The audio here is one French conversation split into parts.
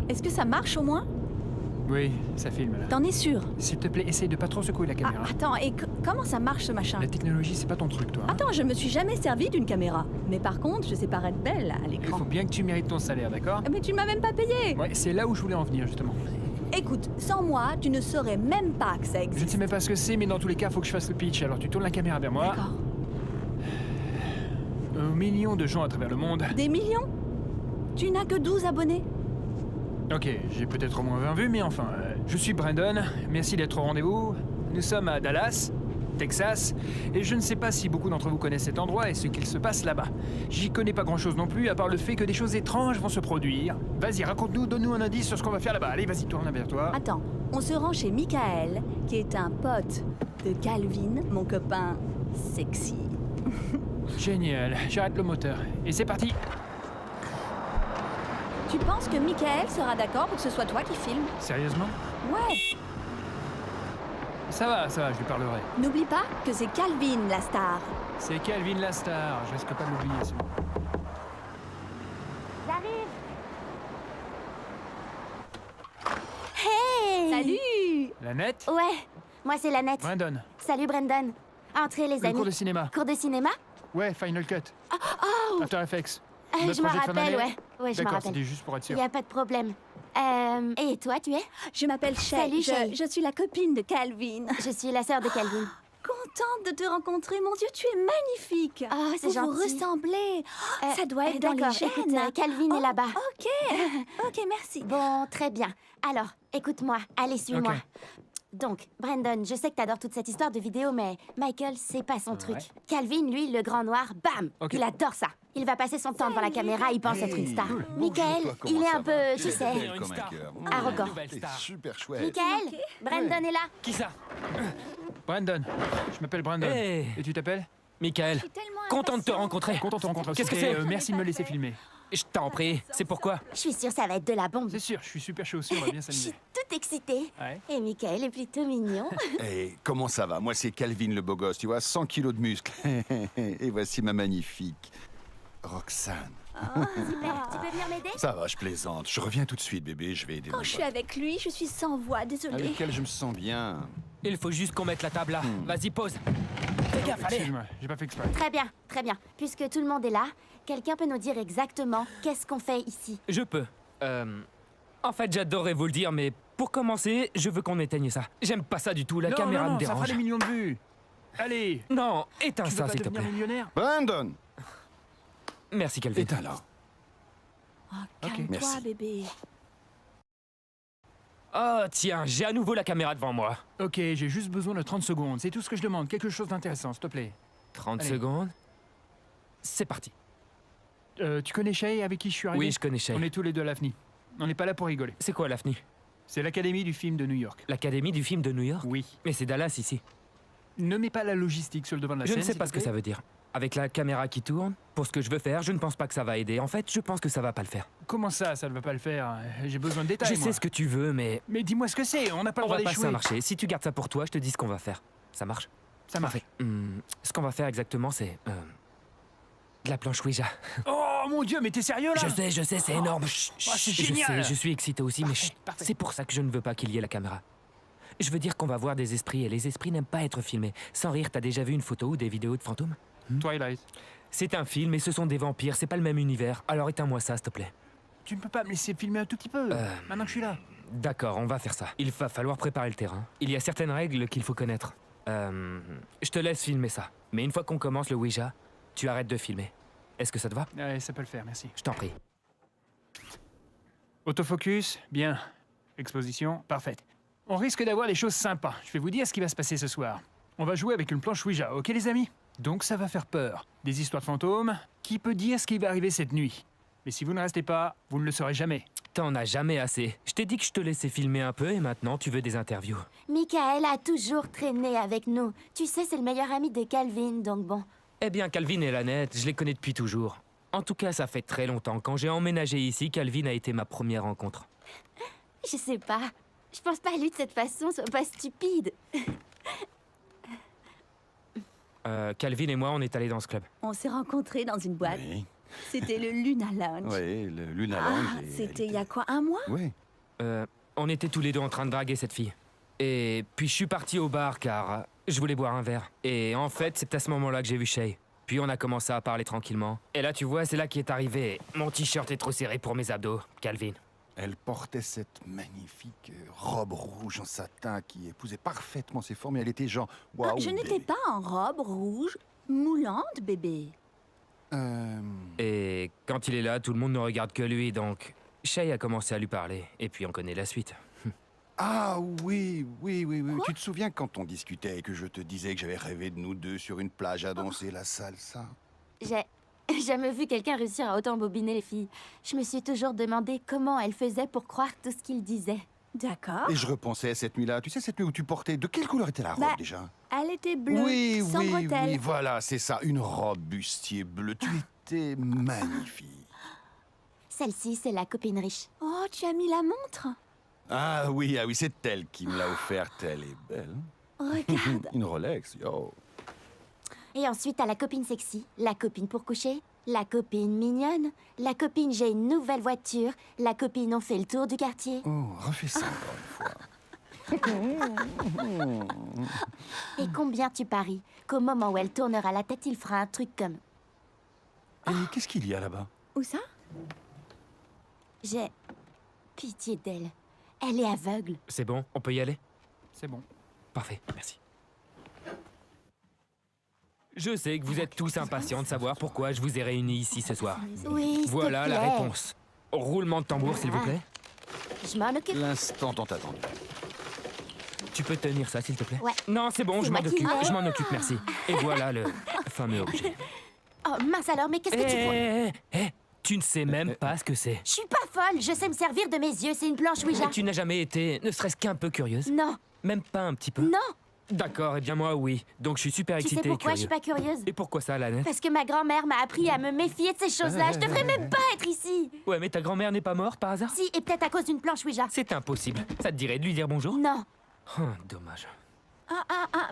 Est-ce que ça marche au moins? Oui, ça filme là. T'en es sûr? S'il te plaît, essaye de pas trop secouer la caméra. Ah, attends, et comment ça marche ce machin? La technologie, c'est pas ton truc, toi. Hein. Attends, je me suis jamais servi d'une caméra. Mais par contre, je sais paraître belle à Il l'écran. faut bien que tu mérites ton salaire, d'accord? Mais tu m'as même pas payé! Ouais, c'est là où je voulais en venir, justement. Écoute, sans moi, tu ne saurais même pas que ça Je existe. ne sais même pas ce que c'est, mais dans tous les cas, faut que je fasse le pitch. Alors tu tournes la caméra vers moi. D'accord. Aux millions de gens à travers le monde. Des millions? Tu n'as que 12 abonnés? Ok, j'ai peut-être au moins 20 vues, mais enfin, je suis Brandon. Merci d'être au rendez-vous. Nous sommes à Dallas, Texas, et je ne sais pas si beaucoup d'entre vous connaissent cet endroit et ce qu'il se passe là-bas. J'y connais pas grand-chose non plus, à part le fait que des choses étranges vont se produire. Vas-y, raconte-nous, donne-nous un indice sur ce qu'on va faire là-bas. Allez, vas-y, tourne vers toi. Attends, on se rend chez Michael, qui est un pote de Calvin, mon copain sexy. Génial, j'arrête le moteur. Et c'est parti. Tu penses que Michael sera d'accord pour que ce soit toi qui filmes? Sérieusement? Ouais. Ça va, je lui parlerai. N'oublie pas que c'est Calvin la star. C'est Calvin la star, je risque pas de l'oublier, c'est bon. J'arrive. Hey! Salut! Lannette? Ouais, moi c'est Lannette. Brandon. Salut Brandon. Entrez les Le amis. cours de cinéma. Cours de cinéma? Ouais, Final Cut. Oh! After Effects. Je Notre me projet de fin rappelle, d'année. ouais. Ouais, je me D'accord, rappelle. c'était juste pour être Il sûr. n'y a pas de problème. Et toi, tu es? Je m'appelle Shay. Salut, Shay. Je suis la copine de Calvin. Je suis la sœur de Calvin. Contente de te rencontrer. Mon Dieu, tu es magnifique. Oh, c'est Vous gentil. ressemblez. Ça doit être dans les D'accord, gènes. écoute, Calvin est là-bas. Ok. Ok, merci. Bon, très bien. Alors, écoute-moi. Allez, suis-moi. Ok. Donc, Brandon, je sais que t'adores toute cette histoire de vidéo, mais Michael, c'est pas son truc. Ouais. Calvin, lui, le grand noir, bam! Ok. Il adore ça. Il va passer son temps devant la caméra, il pense être une star. cool. Michael, Bonjour, toi, il comment est ça un va? peu, Tu tu es sais, belle comme un cœur. arrogant. Nouvelle T'es star. super chouette. Michael, Brandon est là. Qui ça? Brandon. Je m'appelle Brandon. Hey. Et tu t'appelles? Michael. Content de te rencontrer. Content de te rencontrer. Qu'est-ce que C'était, c'est? Merci de me laisser filmer. Je t'en prie. C'est pourquoi? Je suis sûre ça va être de la bombe. C'est sûr, je suis super chaud aussi, on va bien Je suis s'amuser. toute excitée. Ouais. Et Michael est plutôt mignon. Et comment ça va? Moi, c'est Calvin le beau gosse, tu vois, 100 kilos de muscles. Et voici ma magnifique Roxane. Super, tu peux venir m'aider? Ça va, je plaisante. Je reviens tout de suite, bébé. Je vais aider Quand mon je suis pote. avec lui, je suis sans voix. Désolée. Avec elle, je me sens bien. Il faut juste qu'on mette la table là. Vas-y, pose. Fais gaffe, allez. Excuse-moi, j'ai pas fait exprès. Très bien, très bien. Puisque tout le monde est là, quelqu'un peut nous dire exactement qu'est-ce qu'on fait ici? Je peux. En fait, j'adorerais vous le dire, mais pour commencer, je veux qu'on éteigne ça. J'aime pas ça du tout. La Non, caméra non, me ça fera dérange. des millions de vues. Allez, Non, éteins tu veux ça, pas s'il te devenir plaît. millionnaire? Brandon! Merci, Calvin. Éteins-la. Oh, calme-toi, merci. bébé. Oh, tiens, j'ai à nouveau la caméra devant moi. Ok, j'ai juste besoin de 30 secondes. C'est tout ce que je demande. Quelque chose d'intéressant, s'il te plaît. 30 Allez. secondes. C'est parti. Tu connais Shay avec qui je suis arrivé? Oui, je connais Shay. On est tous les deux à l'AFNI. On n'est pas là pour rigoler. C'est quoi l'AFNI? C'est l'Académie du film de New York. L'Académie du film de New York? Oui. Mais c'est Dallas ici. Ne mets pas la logistique sur le devant de la Je scène. ne sais s'il pas te ce que plaît. ça veut dire. Avec la caméra qui tourne, pour ce que je veux faire, je ne pense pas que ça va aider. En fait, je pense que ça va pas le faire. Comment ça ne va pas le faire? J'ai besoin de détails, Je moi. sais ce que tu veux, mais Mais dis-moi ce que c'est, on n'a pas le on droit va pas d'échouer. ça marcher. Si tu gardes ça pour toi, je te dis ce qu'on va faire. Ça marche? Ça marche. Ce qu'on va faire exactement, c'est de la planche Ouija. Oh mon Dieu, mais t'es sérieux là? Je sais, c'est énorme. Chut, Oh, c'est je génial. sais, je suis excité aussi, mais Parfait, chut, parfait. c'est pour ça que je ne veux pas qu'il y ait la caméra. Je veux dire qu'on va voir des esprits et les esprits n'aiment pas être filmés. Sans rire, t'as déjà vu une photo ou des vidéos de fantômes? Twilight. C'est un film et ce sont des vampires, c'est pas le même univers. Alors éteins-moi ça, s'il te plaît. Tu ne peux pas me laisser filmer un tout petit peu maintenant que je suis là. D'accord, on va faire ça. Il va falloir préparer le terrain. Il y a certaines règles qu'il faut connaître. Je te laisse filmer ça. Mais une fois qu'on commence le Ouija, tu arrêtes de filmer. Est-ce que ça te va? Ouais, ça peut le faire, merci. Je t'en prie. Autofocus, bien. Exposition, parfaite. On risque d'avoir des choses sympas. Je vais vous dire ce qui va se passer ce soir. On va jouer avec une planche Ouija, ok les amis? Donc ça va faire peur. Des histoires de fantômes. Qui peut dire ce qui va arriver cette nuit? Mais si vous ne restez pas, vous ne le saurez jamais. T'en as jamais assez. Je t'ai dit que je te laissais filmer un peu et maintenant tu veux des interviews. Michael a toujours traîné avec nous. Tu sais, c'est le meilleur ami de Calvin, donc bon. Eh bien, Calvin et Lannette, je les connais depuis toujours. En tout cas, ça fait très longtemps. Quand j'ai emménagé ici, Calvin a été ma première rencontre. Je sais pas. Je pense pas à lui de cette façon, sois pas stupide. Calvin et moi, on est allés dans ce club. On s'est rencontrés dans une boîte. Oui. C'était le Luna Lounge. Ouais, le Luna Ah, Lounge. et c'était elle il y a quoi, un mois? Oui. On était tous les deux en train de draguer cette fille. Et puis je suis parti au bar car je voulais boire un verre. Et en fait, c'est à ce moment-là que j'ai vu Shay. Puis on a commencé à parler tranquillement. Et là, tu vois, c'est là qui est arrivé. Mon t-shirt est trop serré pour mes abdos, Calvin. Elle portait cette magnifique robe rouge en satin qui épousait parfaitement ses formes et elle était genre waouh. Je n'étais bébé. pas en robe rouge, moulante, bébé. Et quand il est là, tout le monde ne regarde que lui, donc Shay a commencé à lui parler. Et puis on connaît la suite. Ah oui. Tu te souviens quand on discutait et que je te disais que j'avais rêvé de nous deux sur une plage à danser la salsa? J'ai jamais vu quelqu'un réussir à autant bobiner les filles. Je me suis toujours demandé comment elle faisait pour croire tout ce qu'il disait. D'accord. Et je repensais à cette nuit-là. Tu sais, cette nuit où tu portais... De quelle couleur était la robe Bah, déjà? Elle était bleue, Oui, sans bretelles. oui, voilà, c'est ça. Une robe bustier bleu. Tu étais magnifique. Celle-ci, c'est la copine riche. Oh, tu as mis la montre? Ah oui, c'est elle qui me l'a offerte. Elle est belle. Regarde. Une Rolex, yo. Et ensuite, t'as la copine sexy, la copine pour coucher, la copine mignonne, la copine j'ai une nouvelle voiture, la copine on fait le tour du quartier. Oh, refais ça encore une fois. Et combien tu paries qu'au moment où elle tournera la tête, il fera un truc comme... Et qu'est-ce qu'il y a là-bas? Où ça? J'ai pitié d'elle. Elle est aveugle. C'est bon, on peut y aller? C'est bon. Parfait, merci. Je sais que vous êtes tous impatients de savoir pourquoi je vous ai réunis ici ce soir. Oui, s'il te Voilà la plaît. réponse. Roulement de tambour, s'il vous plaît. Je m'en occupe. L'instant tant attendu. Tu peux tenir ça, s'il te plaît? Ouais. Non, c'est bon, C'est je m'en moi qui occupe. l'ai. Je m'en occupe, merci. Et voilà le fameux objet. Oh mince alors, mais qu'est-ce que tu vois? Tu ne sais même pas ce que c'est. Je suis pas folle, je sais me servir de mes yeux, c'est une planche Ouija. Mais tu n'as jamais été, ne serait-ce qu'un peu curieuse? Non, Même pas un petit peu? non. D'accord, eh bien moi, oui. Donc je suis super Tu sais excité et pourquoi je curieux. suis pas curieuse? Et pourquoi ça, Lanette? Parce que ma grand-mère m'a appris à me méfier de ces choses-là. Je devrais même pas être ici. Ouais, mais ta grand-mère n'est pas morte par hasard? Si, et peut-être à cause d'une planche Ouija. C'est impossible. Ça te dirait de lui dire bonjour? Non. Oh, dommage.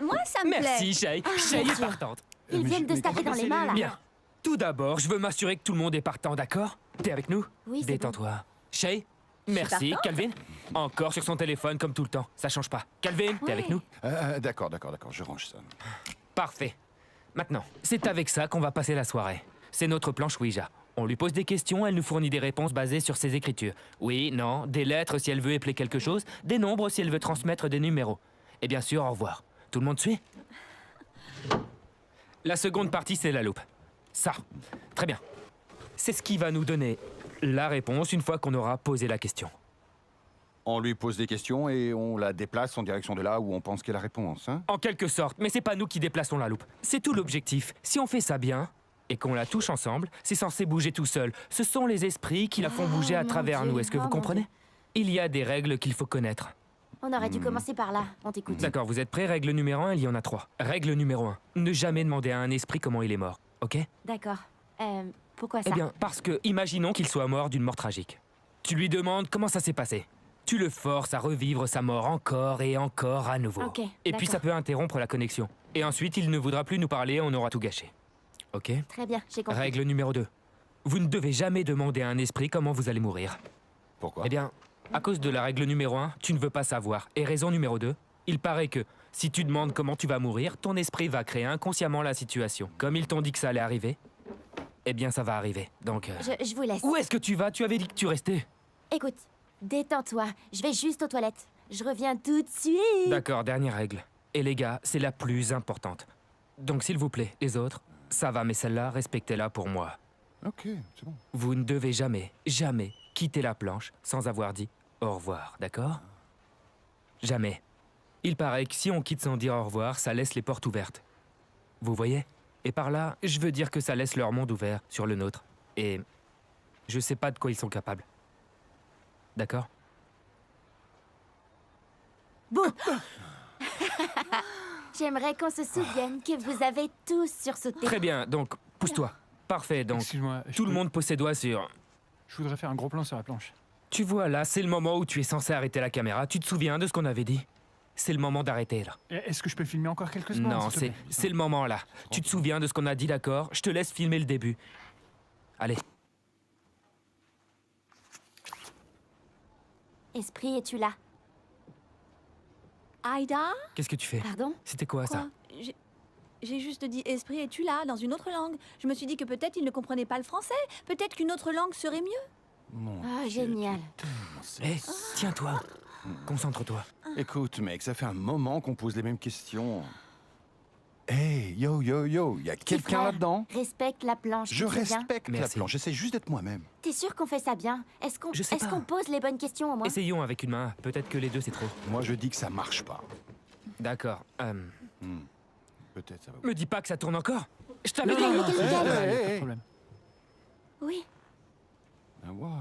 Moi, ça me Merci, plaît. Shay. Shay est partante. Ils viennent de se taper dans les mains, là. Bien. Tout d'abord, je veux m'assurer que tout le monde est partant, d'accord? T'es avec nous? Oui, c'est Détends-toi. Shay? Merci. partante. Calvin? Encore sur son téléphone comme tout le temps. Ça change pas. Calvin, t'es Ouais. avec nous? D'accord, je range ça. Parfait. Maintenant, c'est avec ça qu'on va passer la soirée. C'est notre planche Ouija. On lui pose des questions, elle nous fournit des réponses basées sur ses écritures. Oui, non, des lettres si elle veut épeler quelque chose, des nombres si elle veut transmettre des numéros. Et bien sûr, au revoir. Tout le monde suit? La seconde partie, c'est la loupe. Ça. Très bien. C'est ce qui va nous donner la réponse une fois qu'on aura posé la question. On lui pose des questions et on la déplace en direction de là où on pense qu'est la réponse, hein? En quelque sorte, mais c'est pas nous qui déplaçons la loupe. C'est tout l'objectif. Si on fait ça bien et qu'on la touche ensemble, c'est censé bouger tout seul. Ce sont les esprits qui la font bouger à mon travers Dieu, nous. Est-ce que oh vous mon comprenez? Dieu. Il y a des règles qu'il faut connaître. On aurait dû commencer par là. On t'écoute. D'accord, vous êtes prêts? Règle numéro 1, il y en a 3. Règle numéro 1, ne jamais demander à un esprit comment il est mort, ok? D'accord. Pourquoi ça? Eh bien, parce que, imaginons qu'il soit mort d'une mort tragique. Tu lui demandes comment ça s'est passé. Tu le forces à revivre sa mort encore et encore à nouveau. Ok, et puis ça d'accord. peut interrompre la connexion. Et ensuite, il ne voudra plus nous parler, on aura tout gâché. Ok? Très bien, j'ai compris. Règle numéro 2. Vous ne devez jamais demander à un esprit comment vous allez mourir. Pourquoi? Eh bien, à cause de la règle numéro 1, tu ne veux pas savoir. Et raison numéro 2, il paraît que si tu demandes comment tu vas mourir, ton esprit va créer inconsciemment la situation. Comme ils t'ont dit que ça allait arriver, eh bien ça va arriver. Donc... Je vous laisse. Où est-ce que tu vas? Tu avais dit que tu restais. Écoute, détends-toi. Je vais juste aux toilettes. Je reviens tout de suite. D'accord, dernière règle. Et les gars, c'est la plus importante. Donc s'il vous plaît, les autres, ça va, mais celle-là, respectez-la pour moi. Ok, c'est bon. Vous ne devez jamais, jamais quitter la planche sans avoir dit au revoir, d'accord? Jamais. Il paraît que si on quitte sans dire au revoir, ça laisse les portes ouvertes. Vous voyez? Et par là, je veux dire que ça laisse leur monde ouvert sur le nôtre. Et je sais pas de quoi ils sont capables. D'accord? Bon. J'aimerais qu'on se souvienne que vous avez tous sursauté. Très bien, donc pousse-toi. Parfait, donc Excuse-moi. tout le monde pose ses doigts sur... Je voudrais faire un gros plan sur la planche. Tu vois, là, c'est le moment où tu es censé arrêter la caméra. Tu te souviens de ce qu'on avait dit? C'est le moment d'arrêter, là. Est-ce que je peux filmer encore quelques secondes? Non, s'il te plaît c'est le moment, là. Tu te souviens de ce qu'on a dit, d'accord? Je te laisse filmer le début. Allez, Esprit, es-tu là? Aïda? qu'est-ce que tu fais? Pardon? C'était quoi ça? Quoi? J'ai juste dit esprit, es-tu là? Dans une autre langue. Je me suis dit que peut-être il ne comprenait pas le français. Peut-être qu'une autre langue serait mieux. Mon Ah, Dieu, génial. tu es tellement Hé, sexy. tiens-toi. Concentre-toi. Écoute, mec, ça fait un moment qu'on pose les mêmes questions. Hey, yo, yo, yo, y a Petit quelqu'un frère, là-dedans? Respecte la planche. Je tu sais bien? respecte la Merci. planche, j'essaie juste d'être moi-même. T'es sûr qu'on fait ça bien? Est-ce qu'on Je sais pas. pose les bonnes questions au moins? Essayons avec une main. Peut-être que les deux, c'est trop. Moi, je dis que ça marche pas. D'accord. Peut-être ça va. Me dis pas que ça tourne encore. Je t'avais Non, dit. non, non, Ça va, Hey, pas de hey. problème. Oui. Ah, waouh.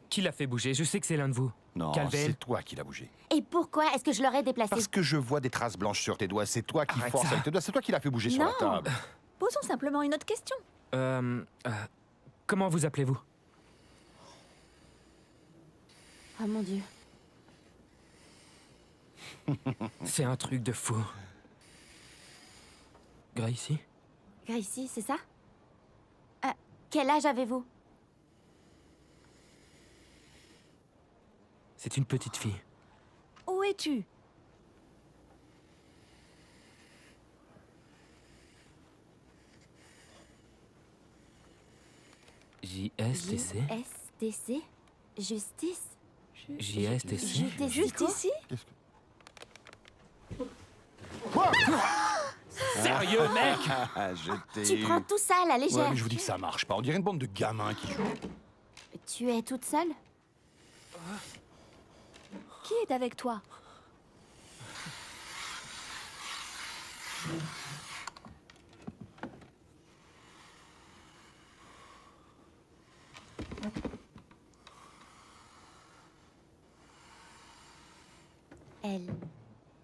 Qui l'a fait bouger? Je sais que c'est l'un de vous. Non, Calvel. c'est toi qui l'as bougé. Et pourquoi est-ce que je l'aurais déplacé? Parce que je vois des traces blanches sur tes doigts. C'est toi qui Arrête force ça. avec tes doigts. C'est toi qui l'as fait bouger sur la Non. table. Posons simplement une autre question. Comment vous appelez-vous? Oh mon Dieu. C'est un truc de fou. Gracie? Gracie, c'est ça? Quel âge avez-vous? C'est une petite fille. Où es-tu? JSTC? STC? Justice? JSTC? Juste ici? Qu'est-ce que... Sérieux, mec? Ah, je t'ai Tu eu. prends tout ça à la Ouais, légère. mais je vous dis que ça marche pas. On dirait une bande de gamins qui jouent. Tu es toute seule? Qui est avec toi?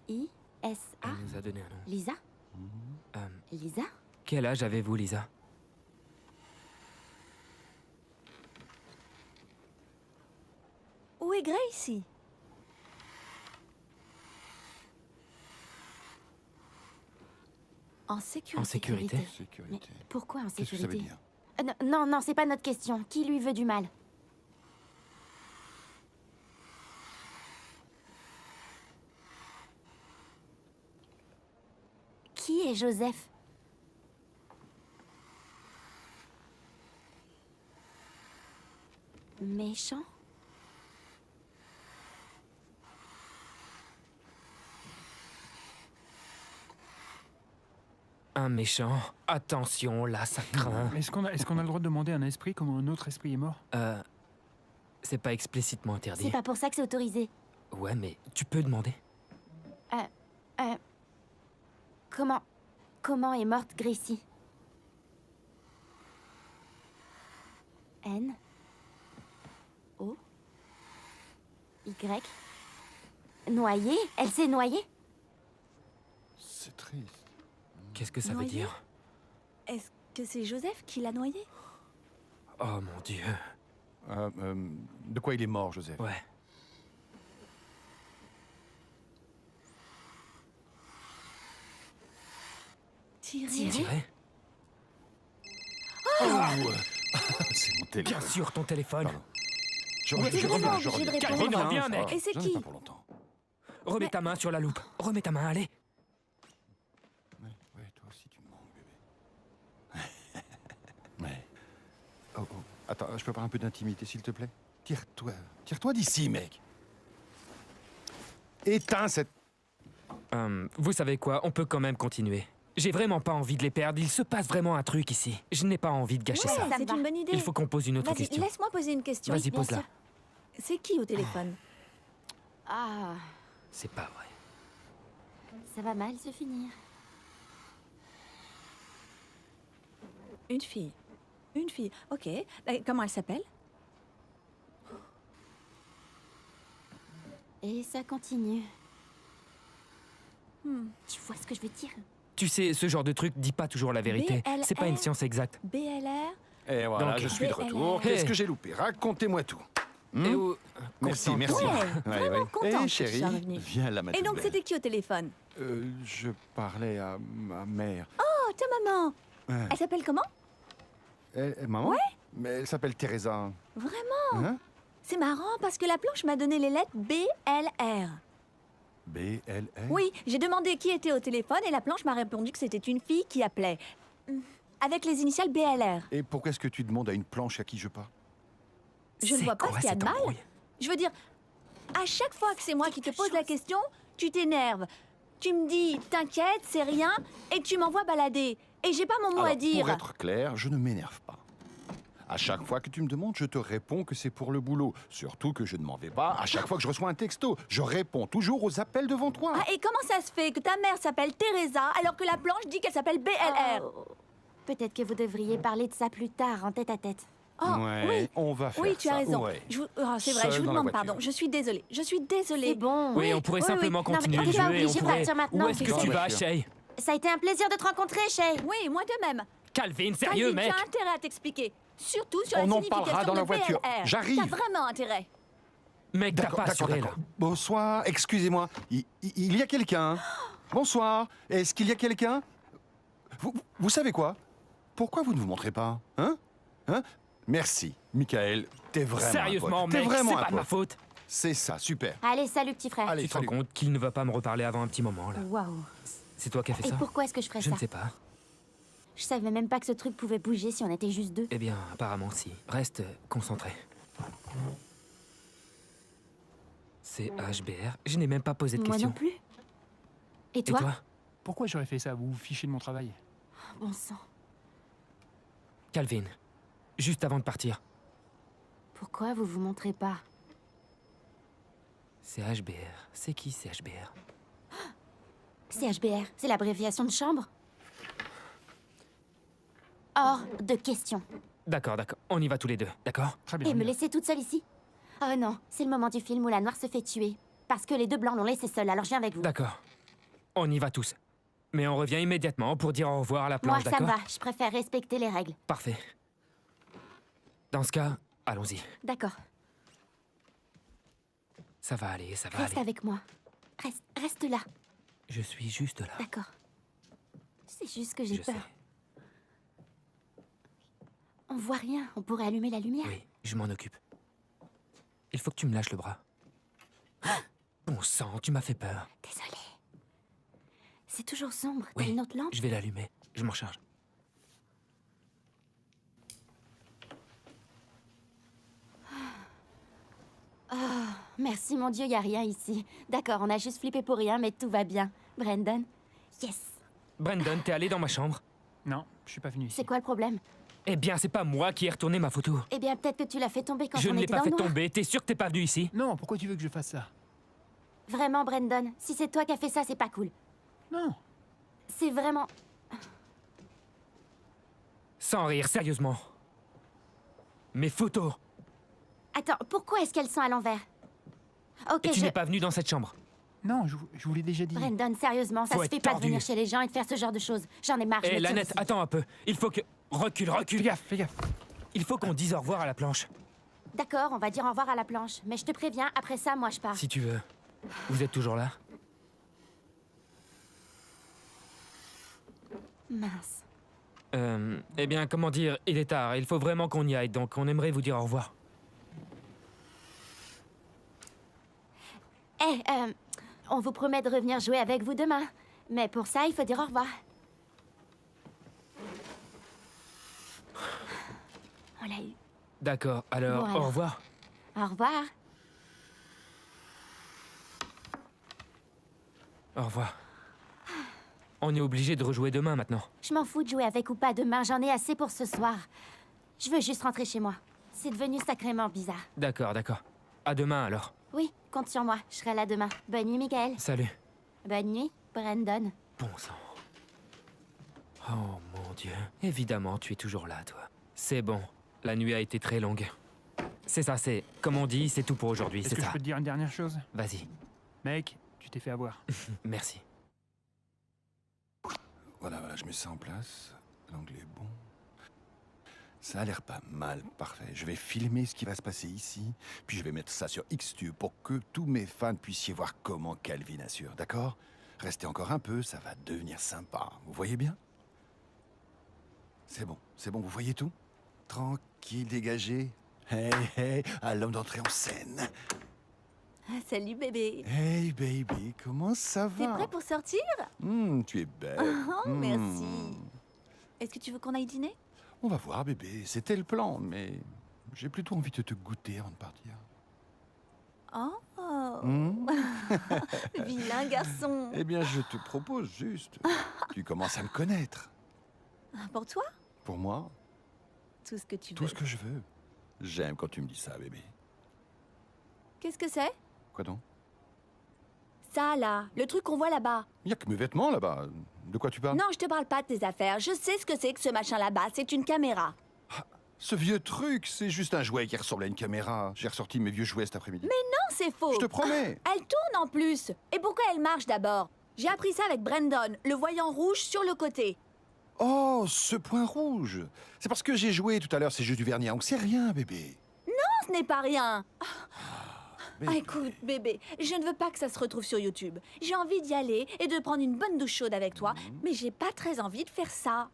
L-I-S-A? Elle nous a donné un nom. Lisa? Lisa? Quel âge avez-vous, Lisa? Où est Gracie? En sécurité. En sécurité? Mais Sécurité. pourquoi en Qu'est-ce que sécurité? ça veut dire? Non, non, c'est pas notre question. Qui lui veut du mal? Qui est Joseph? Méchant? Un méchant. Attention, là, ça craint. Est-ce qu'on a le droit de demander à un esprit comment un autre esprit est mort? C'est pas explicitement C'est interdit. pas pour ça que c'est autorisé. Ouais, mais tu peux demander. Comment est morte Gracie? N O Y Noyée? Elle s'est noyée? C'est triste. Qu'est-ce que ça veut Noyé? dire? Est-ce que c'est Joseph qui l'a noyé? Oh mon Dieu. De quoi il est mort, Joseph? Ouais. Tiré? Tiré? C'est mon téléphone. Bien sûr, ton téléphone. Pardon. Je T'es reviens, vraiment je obligé de reviens. répondre. Reviens, ça mec. va. Et c'est J'en ai qui? pas pour longtemps. Remets ta main sur la loupe. Remets ta main, allez. Ouais, toi aussi tu me manques, bébé. Ouais. Oh, oh. Attends, je peux avoir un peu d'intimité, s'il te plaît? Tire-toi d'ici, mec. Éteins cette... Vous savez quoi? On peut quand même continuer. J'ai vraiment pas envie de les perdre. Il se passe vraiment un truc ici. Je n'ai pas envie de gâcher Ouais, ça. Ça me c'est va. une bonne idée. Il faut qu'on pose une autre Vas-y, question. laisse-moi poser une question. Vas-y, bien pose-la. sûr. C'est qui au téléphone? Ah, C'est pas vrai. ça va mal se finir. Une fille. Une fille, ok. Comment elle s'appelle? Et ça continue. Tu vois ce que je veux dire? Tu sais, ce genre de truc dit pas toujours la vérité. BLR. C'est pas une science exacte. BLR? Et voilà, Donc, je suis de BLR. retour. Hey. Qu'est-ce que j'ai loupé? Racontez-moi tout. Et où- Merci, Constante. merci. Ouais, vraiment contente Eh, que tu chérie, sois revenue. viens là, ma Et toute donc, belle. c'était qui au téléphone? Je parlais à ma mère. Oh, ta maman! Ouais. Elle s'appelle comment? Maman? Ouais, Mais elle s'appelle Teresa. Vraiment? Hein? C'est marrant parce que la planche m'a donné les lettres BLR. B-L-L? Oui, j'ai demandé qui était au téléphone et la planche m'a répondu que c'était une fille qui appelait. Avec les initiales BLR. Et pourquoi est-ce que tu demandes à une planche à qui je parle? Je ne C'est vois pas quoi ce qu'il y a de cette mal. embrouille? Je veux dire, à chaque fois que c'est moi qui te pose la question, tu t'énerves. Tu me dis, t'inquiète, c'est rien, et tu m'envoies balader. Et j'ai pas mon mot à Alors, dire. pour être clair, je ne m'énerve pas. À chaque fois que tu me demandes, je te réponds que c'est pour le boulot. Surtout que je ne m'en vais pas. À chaque fois que je reçois un texto, je réponds toujours aux appels devant toi. Ah, et comment ça se fait que ta mère s'appelle Teresa alors que la planche dit qu'elle s'appelle BLR? Oh, peut-être que vous devriez parler de ça plus tard, en tête-à-tête. Oh, ouais, oui. on va faire Oui, tu as ça. raison. Ouais. C'est vrai, Seul je vous dans la demande voiture. pardon. Je suis désolée. Je suis désolée. C'est bon. Oui, on pourrait oui, simplement oui. Non, mais continuer on le est pas jeu et on obligé de pourrait... partir maintenant, Où est-ce que Christophe. tu vas, Shay? Ça a été un plaisir de te rencontrer, Shay. Oui, moi de même. Calvin, sérieux, Calvin, mec? tu as intérêt à t'expliquer. Surtout sur On la en signification parlera dans de la voiture. BLR. J'arrive. T'as vraiment intérêt. Mec, t'as pas assuré, là. Bonsoir, excusez-moi. Il y a quelqu'un? Bonsoir. Est-ce qu'il y a quelqu'un? Vous savez quoi? Pourquoi vous ne vous montrez pas? Hein? Merci, Michael. T'es vraiment Sérieusement, un pote. T'es mec, vraiment c'est un pas de ma pote. faute. C'est ça, super. Allez, salut, petit frère. Allez, Tu te rends salut. compte qu'il ne va pas me reparler avant un petit moment, là. Waouh. C'est toi qui as fait Et ça? pourquoi est-ce que je ferais Je ça? ne sais pas. Je savais même pas que ce truc pouvait bouger si on était juste deux. Eh bien, apparemment, si. Reste concentré. C'est HBR. Je n'ai même pas posé de Moi questions. non plus. Et Et toi? toi? Pourquoi j'aurais fait ça? Vous vous fichez de mon travail. Bon sang. Calvin, juste avant de partir, Pourquoi vous vous montrez pas? c'est HBR. C'est qui, c'est HBR? C'est HBR, c'est l'abréviation de chambre. Hors de question. D'accord, d'accord. On y va tous les deux, d'accord? Très bien. Et me laisser toute seule ici? Oh non, c'est le moment du film où la noire se fait tuer. Parce que les deux blancs l'ont laissé seul, alors je viens avec vous. D'accord. On y va tous. Mais on revient immédiatement pour dire au revoir à la Moi, planche, ça d'accord? me va, je préfère respecter les règles. Parfait. Dans ce cas, allons-y. D'accord, Ça va aller, ça va reste aller. avec moi. Reste là, Je suis juste là. d'accord. C'est juste que j'ai Je peur. sais. On voit rien, on pourrait allumer la lumière. Oui, je m'en occupe. Il faut que tu me lâches le bras. Bon sang, tu m'as fait peur. Désolée. C'est toujours sombre, t'as Oui, une autre lampe? je vais l'allumer. Je m'en charge. Merci mon Dieu, y a rien ici. D'accord, on a juste flippé pour rien, mais tout va bien. Brandon? Yes. Brandon, t'es allé dans ma chambre? Non, je suis pas venu ici. C'est quoi le problème? Eh bien, c'est pas moi qui ai retourné ma photo. Eh bien, peut-être que tu l'as fait tomber quand Je on ne l'ai était pas dans fait le noir. tomber. T'es sûr que t'es pas venu ici? Non, pourquoi tu veux que je fasse ça? Vraiment, Brandon, si c'est toi qui as fait ça, c'est pas cool. Non. C'est vraiment... Sans rire, sérieusement. Mes photos. Attends, pourquoi est-ce qu'elles sont à l'envers? Ok, Et tu n'es pas venu dans cette chambre. Non, je vous l'ai déjà dit. Brandon, sérieusement, ça Faut se être fait pas de tordu. venir chez les gens et de faire ce genre de choses. J'en ai marre, je Hé, me tire Lanette, ici. attends un peu. Il faut que... Recule, Fais recule. gaffe, fais gaffe. Il faut qu'on dise au revoir à la planche. D'accord, on va dire au revoir à la planche. Mais je te préviens, après ça, moi je pars. Si tu veux. Vous êtes toujours là? Mince. Eh bien, comment dire, il est tard. Il faut vraiment qu'on y aille, donc on aimerait vous dire au revoir. Eh, on vous promet de revenir jouer avec vous demain. Mais pour ça, il faut dire au revoir. On l'a eu. D'accord, alors, Bon, alors. au revoir. Au revoir. Au revoir. On est obligé de rejouer demain maintenant. Je m'en fous de jouer avec ou pas demain, j'en ai assez pour ce soir. Je veux juste rentrer chez moi. C'est devenu sacrément bizarre. D'accord, d'accord. À demain alors. Oui, compte sur moi, je serai là demain. Bonne nuit, Michael. Salut. Bonne nuit, Brandon. Bon sang. Oh mon Dieu. Évidemment, tu es toujours là, toi. C'est bon. La nuit a été très longue. C'est ça, c'est... Comme on dit, c'est tout pour aujourd'hui, Est-ce c'est que je ça. peux te dire une dernière chose? Vas-y. Mec, tu t'es fait avoir. Merci. Voilà, je mets ça en place. L'angle est bon. Ça a l'air pas mal, parfait. Je vais filmer ce qui va se passer ici, puis je vais mettre ça sur Xtube pour que tous mes fans puissent y voir comment Calvin assure, d'accord? Restez encore un peu, ça va devenir sympa. Vous voyez bien? C'est bon, vous voyez tout? Tranquille. Qui est dégagé? Hey, hey, à l'homme d'entrer en scène. Ah, salut bébé. Hey, baby, comment ça T'es va? prêt pour sortir? Tu es belle. Oh, merci. Est-ce que tu veux qu'on aille dîner? On va voir, bébé. C'était le plan, mais j'ai plutôt envie de te goûter avant de partir. Oh, Hmm? vilain garçon. Eh bien, je te propose juste. Tu commences à me connaître. Pour toi, Pour moi, tout ce que tu tout veux. ce que je veux. J'aime quand tu me dis ça, bébé. Qu'est-ce que c'est? Quoi donc? Ça là, le truc qu'on voit là-bas. Il n'y a que mes vêtements là-bas. De quoi tu parles? Non, je te parle pas de tes affaires. Je sais ce que c'est que ce machin là-bas. C'est une caméra. Ce vieux truc, c'est juste un jouet qui ressemble à une caméra. J'ai ressorti mes vieux jouets cet après-midi. Non, c'est faux. Je te promets. Elle tourne en plus. Et pourquoi elle marche d'abord? J'ai appris ça avec Brandon, le voyant rouge sur le côté. Oh, ce point rouge. C'est parce que j'ai joué tout à l'heure, c'est juste du vernis. Donc c'est rien, bébé. Non, ce n'est pas rien. Bébé. Écoute, bébé, je ne veux pas que ça se retrouve sur YouTube. J'ai envie d'y aller et de prendre une bonne douche chaude avec toi, mais j'ai pas très envie de faire ça.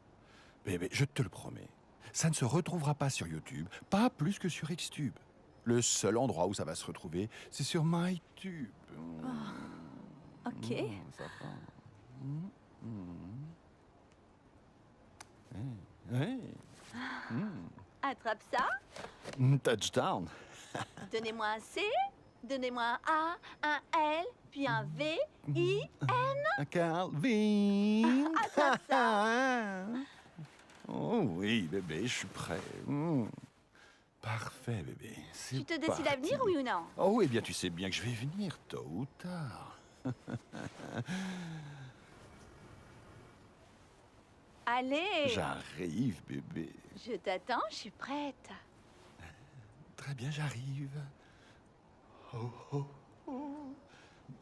Bébé, je te le promets. Ça ne se retrouvera pas sur YouTube, pas plus que sur Xtube. Le seul endroit où ça va se retrouver, c'est sur MyTube. Ok. Ça va. Hey. Attrape ça. Touchdown. Donnez-moi un C, donnez-moi un A, un L, puis un V, I. Calvin. Attrape ça. Oh oui, bébé, je suis prêt. Parfait, bébé. C'est Tu te décides à parti. venir, oui ou non? Oh, eh bien, tu sais bien que je vais venir, tôt ou tard. Allez, J'arrive, bébé. je t'attends, je suis prête. Très bien, j'arrive. Oh, oh, oh.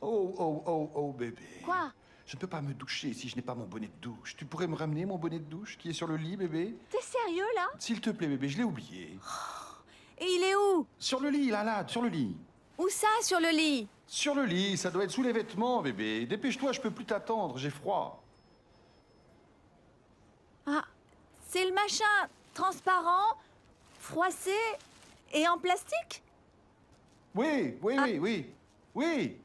Oh, oh, oh, oh, bébé. Quoi? Je ne peux pas me doucher si je n'ai pas mon bonnet de douche. Tu pourrais me ramener mon bonnet de douche qui est sur le lit, bébé? T'es sérieux là? S'il te plaît, bébé, je l'ai oublié. Et il est où? Sur le lit, là, sur le lit. Où ça, sur le lit? Sur le lit, ça doit être sous les vêtements, bébé. Dépêche-toi, je peux plus t'attendre, j'ai froid. Ah, c'est le machin transparent, froissé et en plastique? Oui, oui, oui, oui. Oui,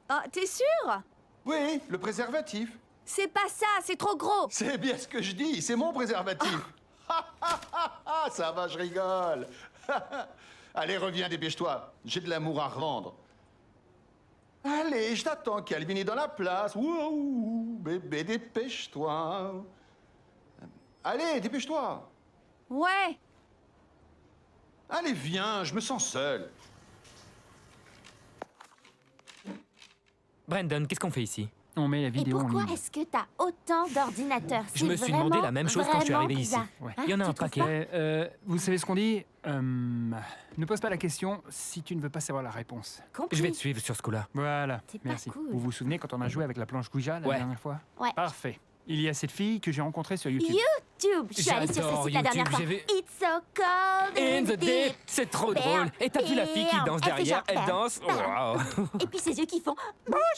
Ah, t'es sûr? oui, le préservatif. C'est pas ça, c'est trop gros. C'est bien ce que je dis, c'est mon préservatif. Ça va, je rigole. Allez, reviens, dépêche-toi. J'ai de l'amour à revendre. Allez, je t'attends, Calvin est dans la place. Wouhou, bébé, dépêche-toi. Allez, dépêche-toi. Ouais. Allez, viens, je me sens seul. Brandon, qu'est-ce qu'on fait ici? On met la Et vidéo en pourquoi ligne. est-ce que t'as autant d'ordinateurs? Je me suis demandé la même chose quand je suis arrivé ici. Ouais. Il y en a tu un trouves paquet. pas Vous savez ce qu'on dit ne pose pas la question si tu ne veux pas savoir la réponse. Compris. Je vais te suivre sur ce coup-là. Voilà, C'est pas merci. cool. Vous vous souvenez quand on a joué avec la planche Ouija la Ouais. dernière fois? Ouais. Parfait. Il y a cette fille que j'ai rencontrée sur YouTube. YouTube. Je suis allée sur ce J'adore site la dernière YouTube, fois. j'ai vu- It's so cold In the deep, c'est trop drôle. Et t'as vu la fille qui danse Elle fait derrière? genre, Elle danse. Waouh. Et puis ses yeux qui font.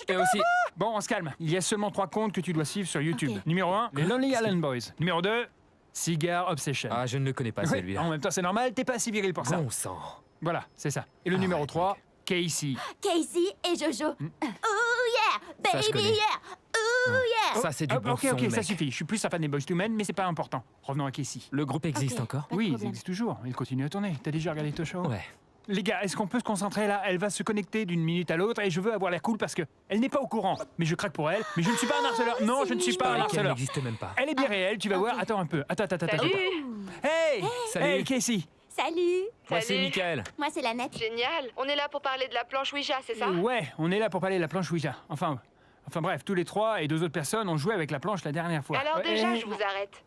Et aussi, Bon, on se calme. Il y a seulement 3 comptes que tu dois suivre sur YouTube. Ok. Numéro 1, les Lonely Island Boys. Numéro 2, Cigar Obsession. ah, je ne le connais pas Ouais, celui-là. en même temps, c'est normal, t'es pas si viril pour ça. Bon sang. Voilà, c'est ça. Et le numéro 3, Casey. Casey et Jojo. Hmm. Oh yeah, Ça, je baby connais. yeah. Oh yeah. Ça, c'est du Hop, bon ok, son, ok, ça mec. suffit. Je suis plus un fan des Boys to Men, mais c'est pas important. Revenons à Casey. Le groupe existe Ok. encore? Pas de Oui, ils problème. existent toujours. Ils continuent à tourner. T'as déjà regardé ton show? Ouais. Les gars, est-ce qu'on peut se concentrer là? Elle va se connecter d'une minute à l'autre et je veux avoir l'air cool parce que elle n'est pas au courant. Mais je craque pour elle. Mais je ne suis pas un harceleur. Non, je ne suis Je pas un parie qu'elle harceleur. n'existe même pas. Elle est bien réelle, tu vas voir. Attends un peu. Attends. Hey! Salut. Hey, Casey! Salut. Moi, c'est Salut. Michael. Moi c'est la nette. Génial. On est là pour parler de la planche Ouija, c'est ça? Ouais, on est là pour parler de la planche Ouija. Enfin bref, tous les 3 et 2 autres personnes ont joué avec la planche la dernière fois. Alors déjà, Et- je vous arrête.